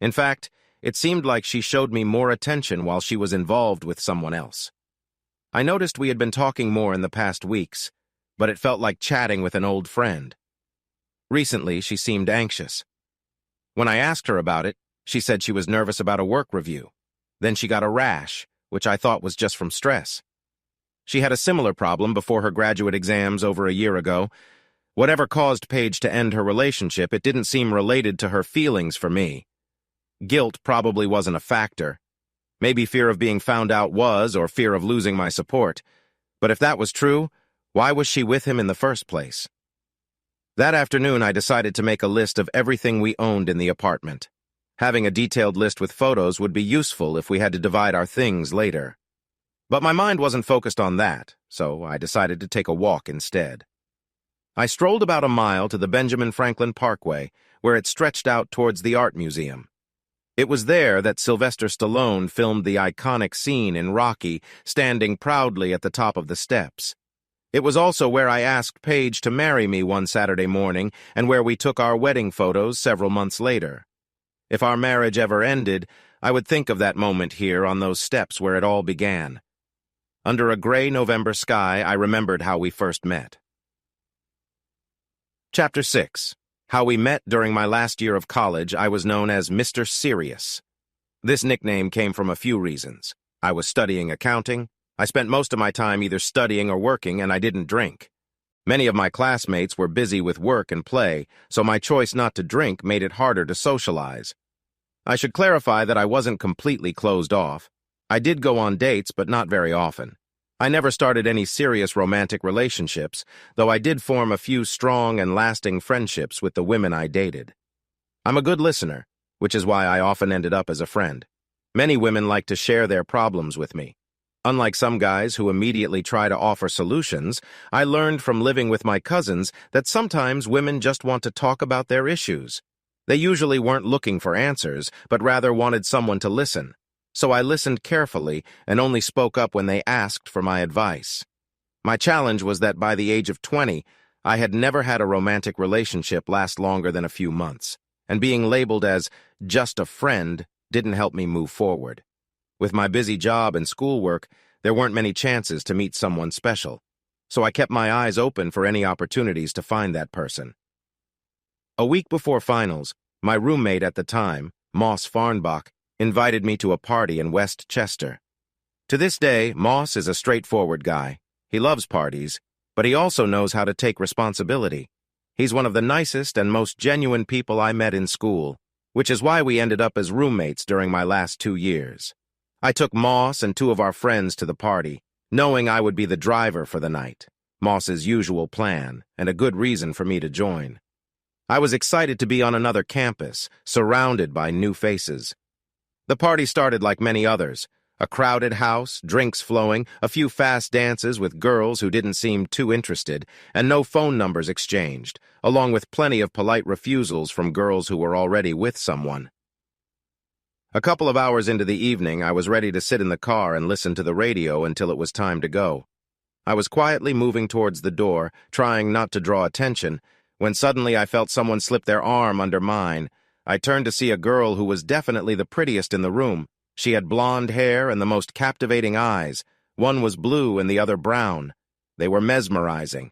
In fact, it seemed like she showed me more attention while she was involved with someone else. I noticed we had been talking more in the past weeks, but it felt like chatting with an old friend. Recently, she seemed anxious. When I asked her about it, she said she was nervous about a work review. Then she got a rash, which I thought was just from stress. She had a similar problem before her graduate exams over a year ago. Whatever caused Paige to end her relationship, it didn't seem related to her feelings for me. Guilt probably wasn't a factor. Maybe fear of being found out was, or fear of losing my support. But if that was true, why was she with him in the first place? That afternoon, I decided to make a list of everything we owned in the apartment. Having a detailed list with photos would be useful if we had to divide our things later. But my mind wasn't focused on that, so I decided to take a walk instead. I strolled about a mile to the Benjamin Franklin Parkway, where it stretched out towards the art museum. It was there that Sylvester Stallone filmed the iconic scene in Rocky, standing proudly at the top of the steps. It was also where I asked Paige to marry me one Saturday morning and where we took our wedding photos several months later. If our marriage ever ended, I would think of that moment here on those steps where it all began. Under a gray November sky, I remembered how we first met. Chapter 6. How we met during my last year of college. I was known as Mr. Serious. This nickname came from a few reasons. I was studying accounting. I spent most of my time either studying or working, and I didn't drink. Many of my classmates were busy with work and play, so my choice not to drink made it harder to socialize. I should clarify that I wasn't completely closed off. I did go on dates, but not very often. I never started any serious romantic relationships, though I did form a few strong and lasting friendships with the women I dated. I'm a good listener, which is why I often ended up as a friend. Many women like to share their problems with me. Unlike some guys who immediately try to offer solutions, I learned from living with my cousins that sometimes women just want to talk about their issues. They usually weren't looking for answers, but rather wanted someone to listen. so I listened carefully and only spoke up when they asked for my advice. My challenge was that by the age of 20, I had never had a romantic relationship last longer than a few months, and being labeled as just a friend didn't help me move forward. With my busy job and schoolwork, there weren't many chances to meet someone special, so I kept my eyes open for any opportunities to find that person. A week before finals, my roommate at the time, Moss Farnbach, invited me to a party in West Chester. To this day, Moss is a straightforward guy. He loves parties, but he also knows how to take responsibility. He's one of the nicest and most genuine people I met in school, which is why we ended up as roommates during my last 2 years. I took Moss and 2 of our friends to the party, knowing I would be the driver for the night, Moss's usual plan, and a good reason for me to join. I was excited to be on another campus, surrounded by new faces. The party started like many others. A crowded house, drinks flowing, a few fast dances with girls who didn't seem too interested, and no phone numbers exchanged, along with plenty of polite refusals from girls who were already with someone. A couple of hours into the evening, I was ready to sit in the car and listen to the radio until it was time to go. I was quietly moving towards the door, trying not to draw attention, when suddenly I felt someone slip their arm under mine. I turned to see a girl who was definitely the prettiest in the room. She had blonde hair and the most captivating eyes. One was blue and the other brown. They were mesmerizing.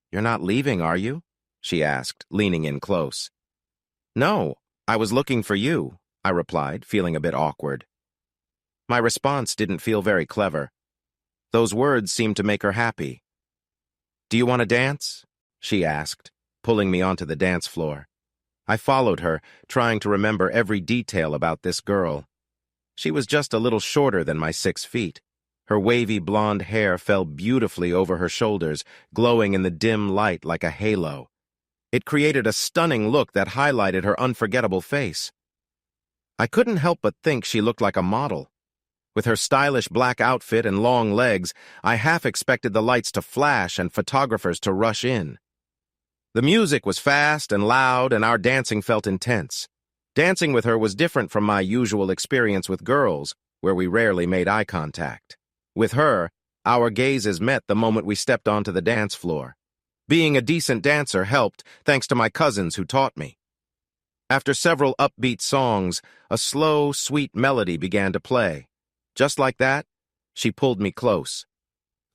"You're not leaving, are you?" she asked, leaning in close. "No, I was looking for you," I replied, feeling a bit awkward. My response didn't feel very clever. Those words seemed to make her happy. "Do you want to dance?" she asked, pulling me onto the dance floor. I followed her, trying to remember every detail about this girl. She was just a little shorter than my 6 feet. Her wavy blonde hair fell beautifully over her shoulders, glowing in the dim light like a halo. It created a stunning look that highlighted her unforgettable face. I couldn't help but think she looked like a model. With her stylish black outfit and long legs, I half expected the lights to flash and photographers to rush in. The music was fast and loud, and our dancing felt intense. Dancing with her was different from my usual experience with girls, where we rarely made eye contact. With her, our gazes met the moment we stepped onto the dance floor. Being a decent dancer helped, thanks to my cousins who taught me. After several upbeat songs, a slow, sweet melody began to play. Just like that, she pulled me close.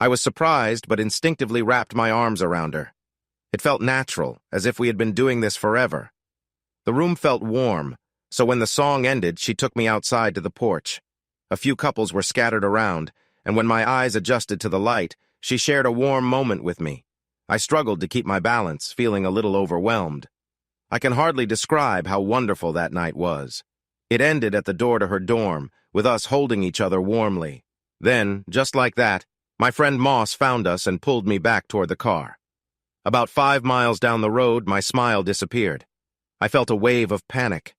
I was surprised, but instinctively wrapped my arms around her. It felt natural, as if we had been doing this forever. The room felt warm, so when the song ended, she took me outside to the porch. A few couples were scattered around, and when my eyes adjusted to the light, she shared a warm moment with me. I struggled to keep my balance, feeling a little overwhelmed. I can hardly describe how wonderful that night was. It ended at the door to her dorm, with us holding each other warmly. Then, just like that, my friend Moss found us and pulled me back toward the car. About 5 miles down the road, my smile disappeared. I felt a wave of panic.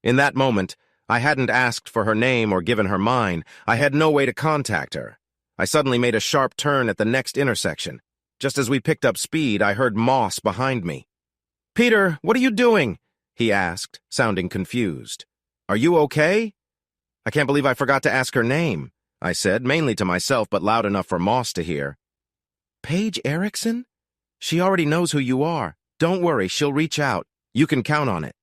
In that moment, I hadn't asked for her name or given her mine. I had no way to contact her. I suddenly made a sharp turn at the next intersection. Just as we picked up speed, I heard Moss behind me. "Peter, what are you doing?" he asked, sounding confused. "Are you okay?" "I can't believe I forgot to ask her name," I said, mainly to myself, but loud enough for Moss to hear. "Paige Erickson? She already knows who you are. Don't worry, she'll reach out. You can count on it."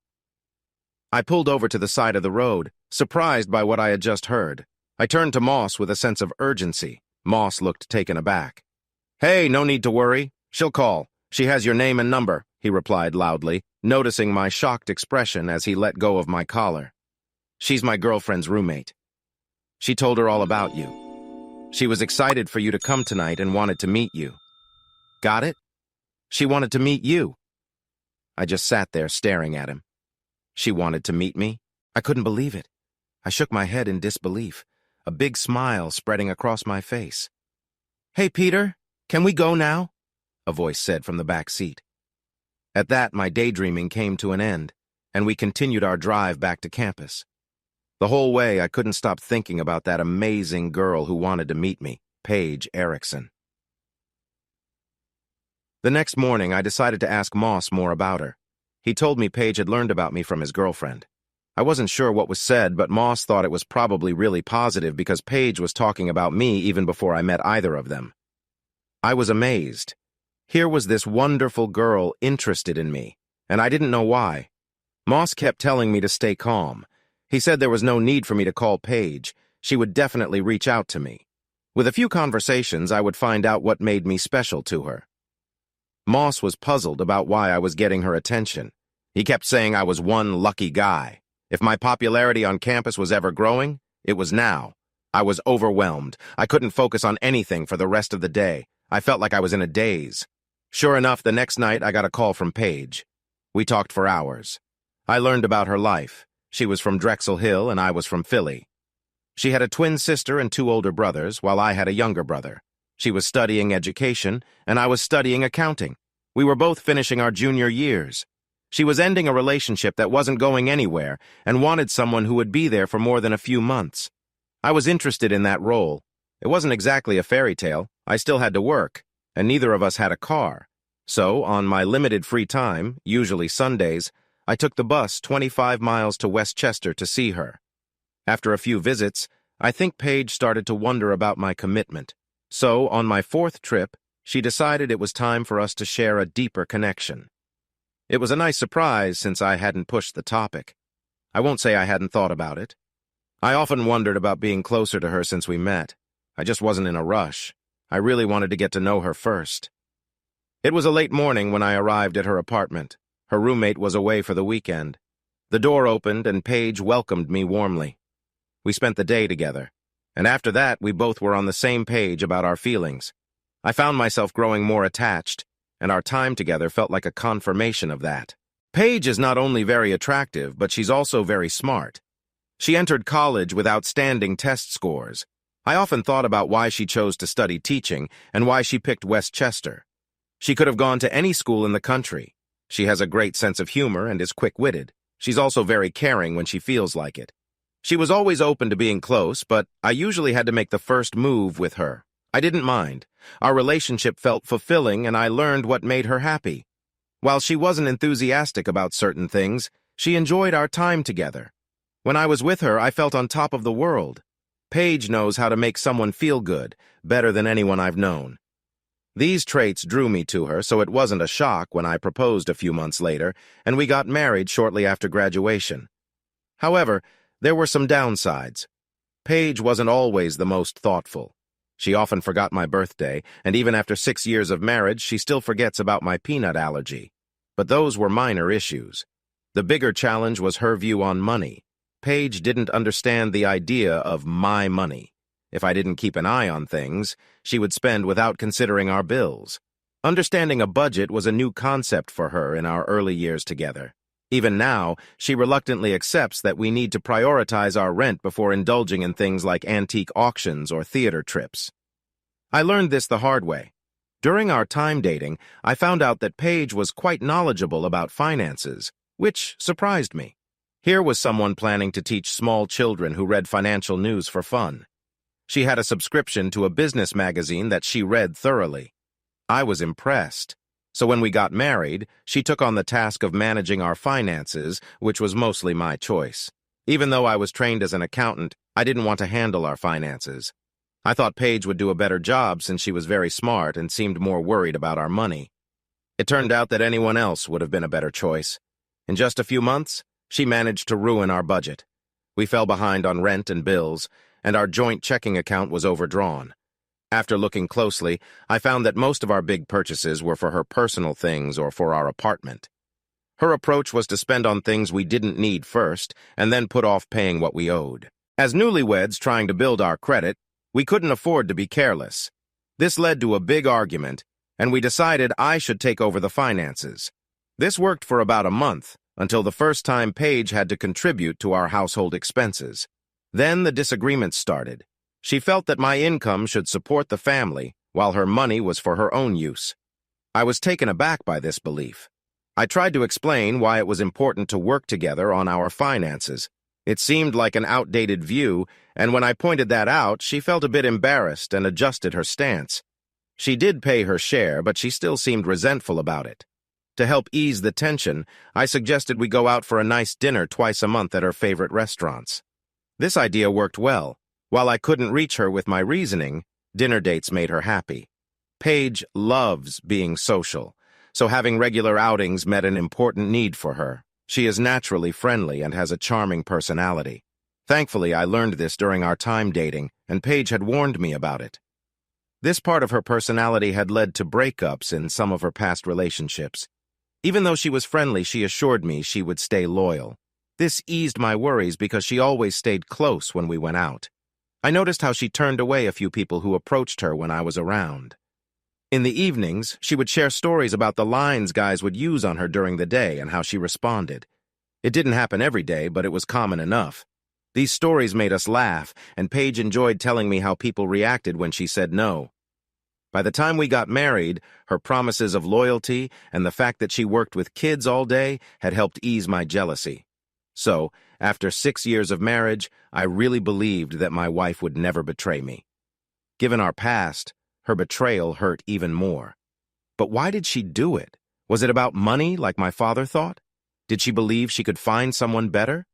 I pulled over to the side of the road, surprised by what I had just heard. I turned to Moss with a sense of urgency. Moss looked taken aback. "Hey, no need to worry. She'll call. She has your name and number," he replied loudly, noticing my shocked expression as he let go of my collar. "She's my girlfriend's roommate. She told her all about you. She was excited for you to come tonight and wanted to meet you." "Got it? She wanted to meet you." I just sat there staring at him. She wanted to meet me? I couldn't believe it. I shook my head in disbelief, a big smile spreading across my face. "Hey, Peter, can we go now?" a voice said from the back seat. At that, my daydreaming came to an end, and we continued our drive back to campus. The whole way, I couldn't stop thinking about that amazing girl who wanted to meet me, Paige Erickson. The next morning, I decided to ask Moss more about her. He told me Paige had learned about me from his girlfriend. I wasn't sure what was said, but Moss thought it was probably really positive because Paige was talking about me even before I met either of them. I was amazed. Here was this wonderful girl interested in me, and I didn't know why. Moss kept telling me to stay calm. He said there was no need for me to call Paige. She would definitely reach out to me. With a few conversations, I would find out what made me special to her. Moss was puzzled about why I was getting her attention. He kept saying I was one lucky guy. If my popularity on campus was ever growing, it was now. I was overwhelmed. I couldn't focus on anything for the rest of the day. I felt like I was in a daze. Sure enough, the next night I got a call from Paige. We talked for hours. I learned about her life. She was from Drexel Hill and I was from Philly. She had a twin sister and 2 older brothers, while I had a younger brother. She was studying education, and I was studying accounting. We were both finishing our junior years. She was ending a relationship that wasn't going anywhere and wanted someone who would be there for more than a few months. I was interested in that role. It wasn't exactly a fairy tale. I still had to work, and neither of us had a car. So, on my limited free time, usually Sundays, I took the bus 25 miles to Westchester to see her. After a few visits, I think Paige started to wonder about my commitment. So, on my 4th trip, she decided it was time for us to share a deeper connection. It was a nice surprise since I hadn't pushed the topic. I won't say I hadn't thought about it. I often wondered about being closer to her since we met. I just wasn't in a rush. I really wanted to get to know her first. It was a late morning when I arrived at her apartment. Her roommate was away for the weekend. The door opened and Paige welcomed me warmly. We spent the day together, and after that we both were on the same page about our feelings. I found myself growing more attached, and our time together felt like a confirmation of that. Paige is not only very attractive, but she's also very smart. She entered college with outstanding test scores. I often thought about why she chose to study teaching and why she picked Westchester. She could have gone to any school in the country. She has a great sense of humor and is quick-witted. She's also very caring when she feels like it. She was always open to being close, but I usually had to make the first move with her. I didn't mind. Our relationship felt fulfilling, and I learned what made her happy. While she wasn't enthusiastic about certain things, she enjoyed our time together. When I was with her, I felt on top of the world. Paige knows how to make someone feel good, better than anyone I've known. These traits drew me to her, so it wasn't a shock when I proposed a few months later, and we got married shortly after graduation. However, there were some downsides. Paige wasn't always the most thoughtful. She often forgot my birthday, and even after 6 years of marriage, she still forgets about my peanut allergy. But those were minor issues. The bigger challenge was her view on money. Paige didn't understand the idea of my money. If I didn't keep an eye on things, she would spend without considering our bills. Understanding a budget was a new concept for her in our early years together. Even now, she reluctantly accepts that we need to prioritize our rent before indulging in things like antique auctions or theater trips. I learned this the hard way. During our time dating, I found out that Paige was quite knowledgeable about finances, which surprised me. Here was someone planning to teach small children who read financial news for fun. She had a subscription to a business magazine that she read thoroughly. I was impressed. So when we got married, she took on the task of managing our finances, which was mostly my choice. Even though I was trained as an accountant, I didn't want to handle our finances. I thought Paige would do a better job since she was very smart and seemed more worried about our money. It turned out that anyone else would have been a better choice. In just a few months, she managed to ruin our budget. We fell behind on rent and bills, and our joint checking account was overdrawn. After looking closely, I found that most of our big purchases were for her personal things or for our apartment. Her approach was to spend on things we didn't need first, and then put off paying what we owed. As newlyweds trying to build our credit, we couldn't afford to be careless. This led to a big argument, and we decided I should take over the finances. This worked for about a month, until the first time Paige had to contribute to our household expenses. Then the disagreements started. She felt that my income should support the family, while her money was for her own use. I was taken aback by this belief. I tried to explain why it was important to work together on our finances. It seemed like an outdated view, and when I pointed that out, she felt a bit embarrassed and adjusted her stance. She did pay her share, but she still seemed resentful about it. To help ease the tension, I suggested we go out for a nice dinner twice a month at her favorite restaurants. This idea worked well. While I couldn't reach her with my reasoning, dinner dates made her happy. Paige loves being social, so having regular outings met an important need for her. She is naturally friendly and has a charming personality. Thankfully, I learned this during our time dating, and Paige had warned me about it. This part of her personality had led to breakups in some of her past relationships. Even though she was friendly, she assured me she would stay loyal. This eased my worries because she always stayed close when we went out. I noticed how she turned away a few people who approached her when I was around. In the evenings, she would share stories about the lines guys would use on her during the day and how she responded. It didn't happen every day, but it was common enough. These stories made us laugh, and Paige enjoyed telling me how people reacted when she said no. By the time we got married, her promises of loyalty and the fact that she worked with kids all day had helped ease my jealousy. So, after 6 years of marriage, I really believed that my wife would never betray me. Given our past, her betrayal hurt even more. But why did she do it? Was it about money, like my father thought? Did she believe she could find someone better?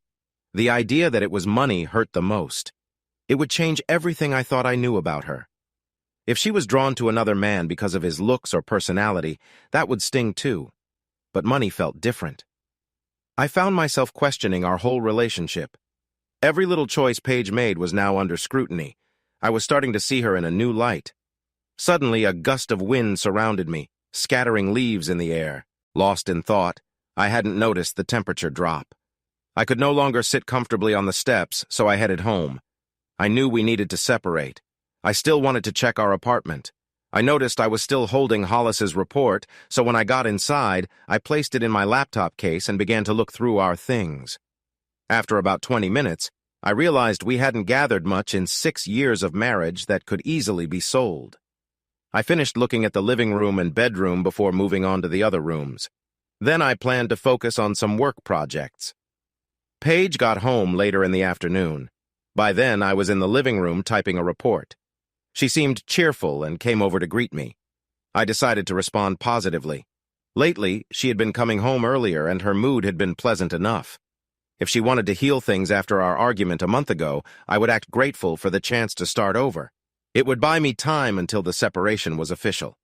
The idea that it was money hurt the most. It would change everything I thought I knew about her. If she was drawn to another man because of his looks or personality, that would sting too. But money felt different. I found myself questioning our whole relationship. Every little choice Paige made was now under scrutiny. I was starting to see her in a new light. Suddenly, a gust of wind surrounded me, scattering leaves in the air. Lost in thought, I hadn't noticed the temperature drop. I could no longer sit comfortably on the steps, so I headed home. I knew we needed to separate. I still wanted to check our apartment. I noticed I was still holding Hollis's report, so when I got inside, I placed it in my laptop case and began to look through our things. After about 20 minutes, I realized we hadn't gathered much in 6 years of marriage that could easily be sold. I finished looking at the living room and bedroom before moving on to the other rooms. Then I planned to focus on some work projects. Paige got home later in the afternoon. By then, I was in the living room typing a report. She seemed cheerful and came over to greet me. I decided to respond positively. Lately, she had been coming home earlier and her mood had been pleasant enough. If she wanted to heal things after our argument a month ago, I would act grateful for the chance to start over. It would buy me time until the separation was official.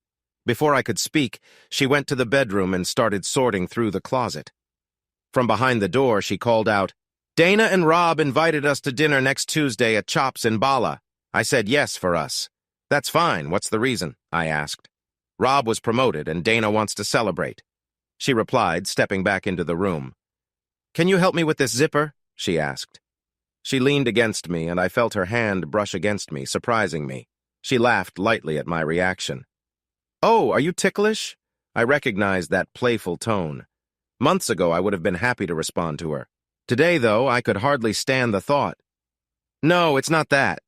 Before I could speak, she went to the bedroom and started sorting through the closet. From behind the door, she called out, "Dana and Rob invited us to dinner next Tuesday at Chops in Bala." I said yes for us. "That's fine. What's the reason?" I asked. "Rob was promoted and Dana wants to celebrate," she replied, stepping back into the room. "Can you help me with this zipper?" she asked. She leaned against me and I felt her hand brush against me, surprising me. She laughed lightly at my reaction. "Oh, are you ticklish?" I recognized that playful tone. Months ago, I would have been happy to respond to her. Today, though, I could hardly stand the thought. "No, it's not that.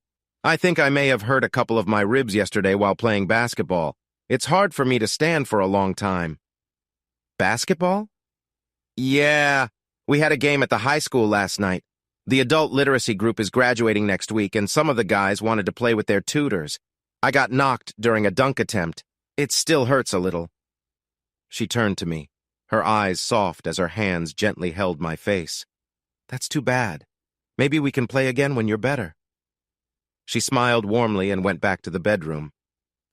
I think I may have hurt a couple of my ribs yesterday while playing basketball. It's hard for me to stand for a long time." "Basketball?" "Yeah, we had a game at the high school last night. The adult literacy group is graduating next week, and some of the guys wanted to play with their tutors. I got knocked during a dunk attempt. It still hurts a little." She turned to me, her eyes soft as her hands gently held my face. "That's too bad. Maybe we can play again when you're better." She smiled warmly and went back to the bedroom.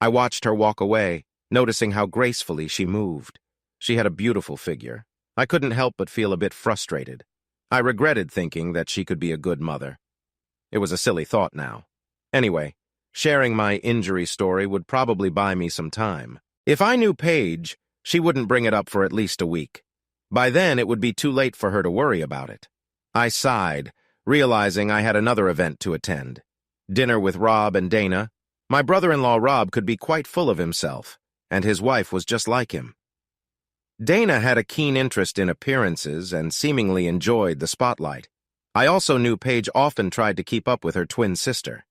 I watched her walk away, noticing how gracefully she moved. She had a beautiful figure. I couldn't help but feel a bit frustrated. I regretted thinking that she could be a good mother. It was a silly thought now. Anyway, sharing my injury story would probably buy me some time. If I knew Paige, she wouldn't bring it up for at least a week. By then, it would be too late for her to worry about it. I sighed, realizing I had another event to attend. Dinner with Rob and Dana. My brother-in-law Rob could be quite full of himself, and his wife was just like him. Dana had a keen interest in appearances and seemingly enjoyed the spotlight. I also knew Paige often tried to keep up with her twin sister.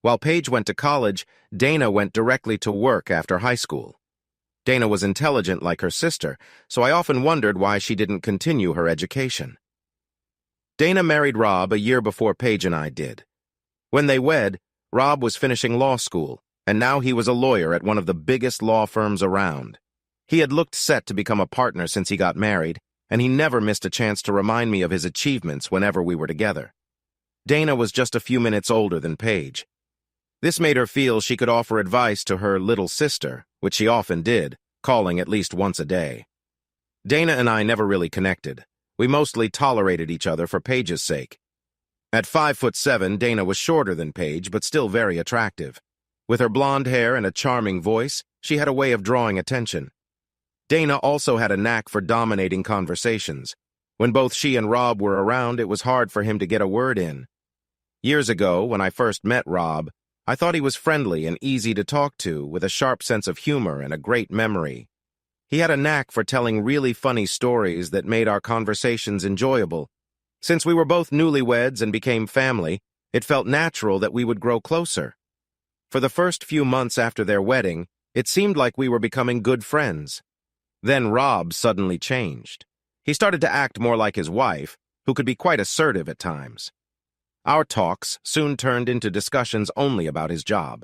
While Paige went to college, Dana went directly to work after high school. Dana was intelligent like her sister, so I often wondered why she didn't continue her education. Dana married Rob a year before Paige and I did. When they wed, Rob was finishing law school, and now he was a lawyer at one of the biggest law firms around. He had looked set to become a partner since he got married, and he never missed a chance to remind me of his achievements whenever we were together. Dana was just a few minutes older than Paige. This made her feel she could offer advice to her little sister, which she often did, calling at least once a day. Dana and I never really connected. We mostly tolerated each other for Paige's sake. At 5'7", Dana was shorter than Paige, but still very attractive. With her blonde hair and a charming voice, she had a way of drawing attention. Dana also had a knack for dominating conversations. When both she and Rob were around, it was hard for him to get a word in. Years ago, when I first met Rob, I thought he was friendly and easy to talk to, with a sharp sense of humor and a great memory. He had a knack for telling really funny stories that made our conversations enjoyable. Since we were both newlyweds and became family, it felt natural that we would grow closer. For the first few months after their wedding, it seemed like we were becoming good friends. Then Rob suddenly changed. He started to act more like his wife, who could be quite assertive at times. Our talks soon turned into discussions only about his job.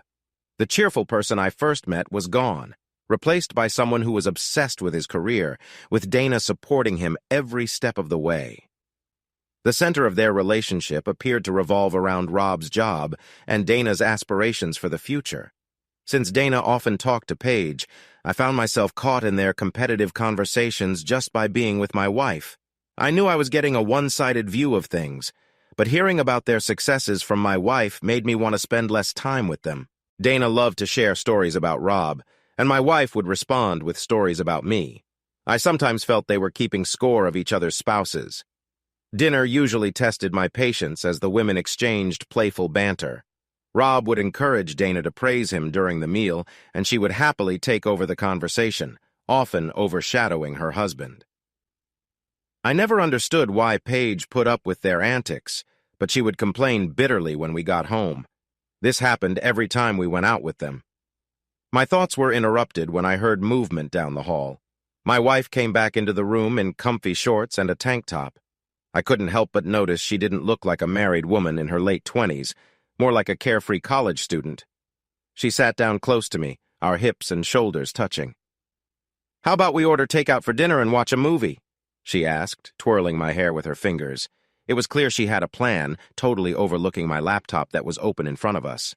The cheerful person I first met was gone, replaced by someone who was obsessed with his career, with Dana supporting him every step of the way. The center of their relationship appeared to revolve around Rob's job and Dana's aspirations for the future. Since Dana often talked to Paige, I found myself caught in their competitive conversations just by being with my wife. I knew I was getting a one-sided view of things, but hearing about their successes from my wife made me want to spend less time with them. Dana loved to share stories about Rob, and my wife would respond with stories about me. I sometimes felt they were keeping score of each other's spouses. Dinner usually tested my patience as the women exchanged playful banter. Rob would encourage Dana to praise him during the meal, and she would happily take over the conversation, often overshadowing her husband. I never understood why Paige put up with their antics, but she would complain bitterly when we got home. This happened every time we went out with them. My thoughts were interrupted when I heard movement down the hall. My wife came back into the room in comfy shorts and a tank top. I couldn't help but notice she didn't look like a married woman in her late 20s, more like a carefree college student. She sat down close to me, our hips and shoulders touching. "How about we order takeout for dinner and watch a movie?" she asked, twirling my hair with her fingers. It was clear she had a plan, totally overlooking my laptop that was open in front of us.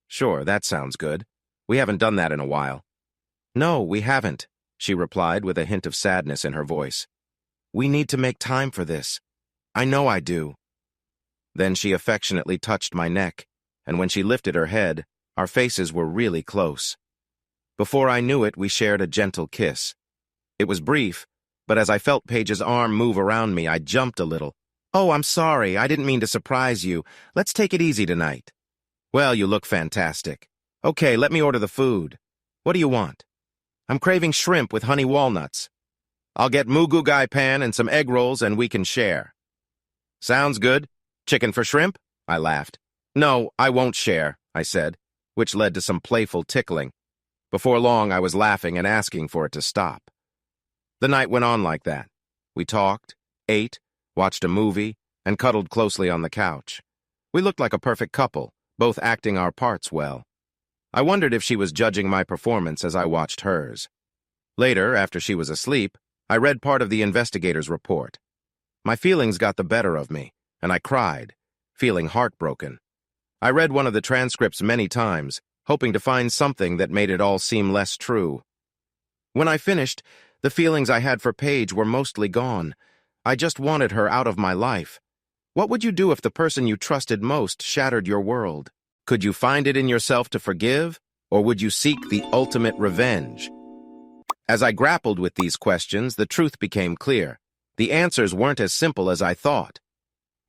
"Sure, that sounds good. We haven't done that in a while." "No, we haven't," she replied with a hint of sadness in her voice. "We need to make time for this. I know I do." Then she affectionately touched my neck, and when she lifted her head, our faces were really close. Before I knew it, we shared a gentle kiss. It was brief, but as I felt Paige's arm move around me, I jumped a little. "Oh, I'm sorry. I didn't mean to surprise you. Let's take it easy tonight." "Well, you look fantastic. Okay, let me order the food. What do you want?" "I'm craving shrimp with honey walnuts." "I'll get mugu gai pan and some egg rolls and we can share." "Sounds good. Chicken for shrimp?" I laughed. "No, I won't share," I said, which led to some playful tickling. Before long, I was laughing and asking for it to stop. The night went on like that. We talked, ate, watched a movie, and cuddled closely on the couch. We looked like a perfect couple, both acting our parts well. I wondered if she was judging my performance as I watched hers. Later, after she was asleep, I read part of the investigator's report. My feelings got the better of me, and I cried, feeling heartbroken. I read one of the transcripts many times, hoping to find something that made it all seem less true. When I finished, the feelings I had for Paige were mostly gone. I just wanted her out of my life. What would you do if the person you trusted most shattered your world? Could you find it in yourself to forgive, or would you seek the ultimate revenge? As I grappled with these questions, the truth became clear. The answers weren't as simple as I thought.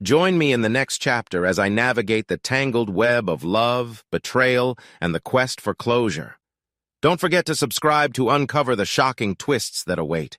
Join me in the next chapter as I navigate the tangled web of love, betrayal, and the quest for closure. Don't forget to subscribe to uncover the shocking twists that await.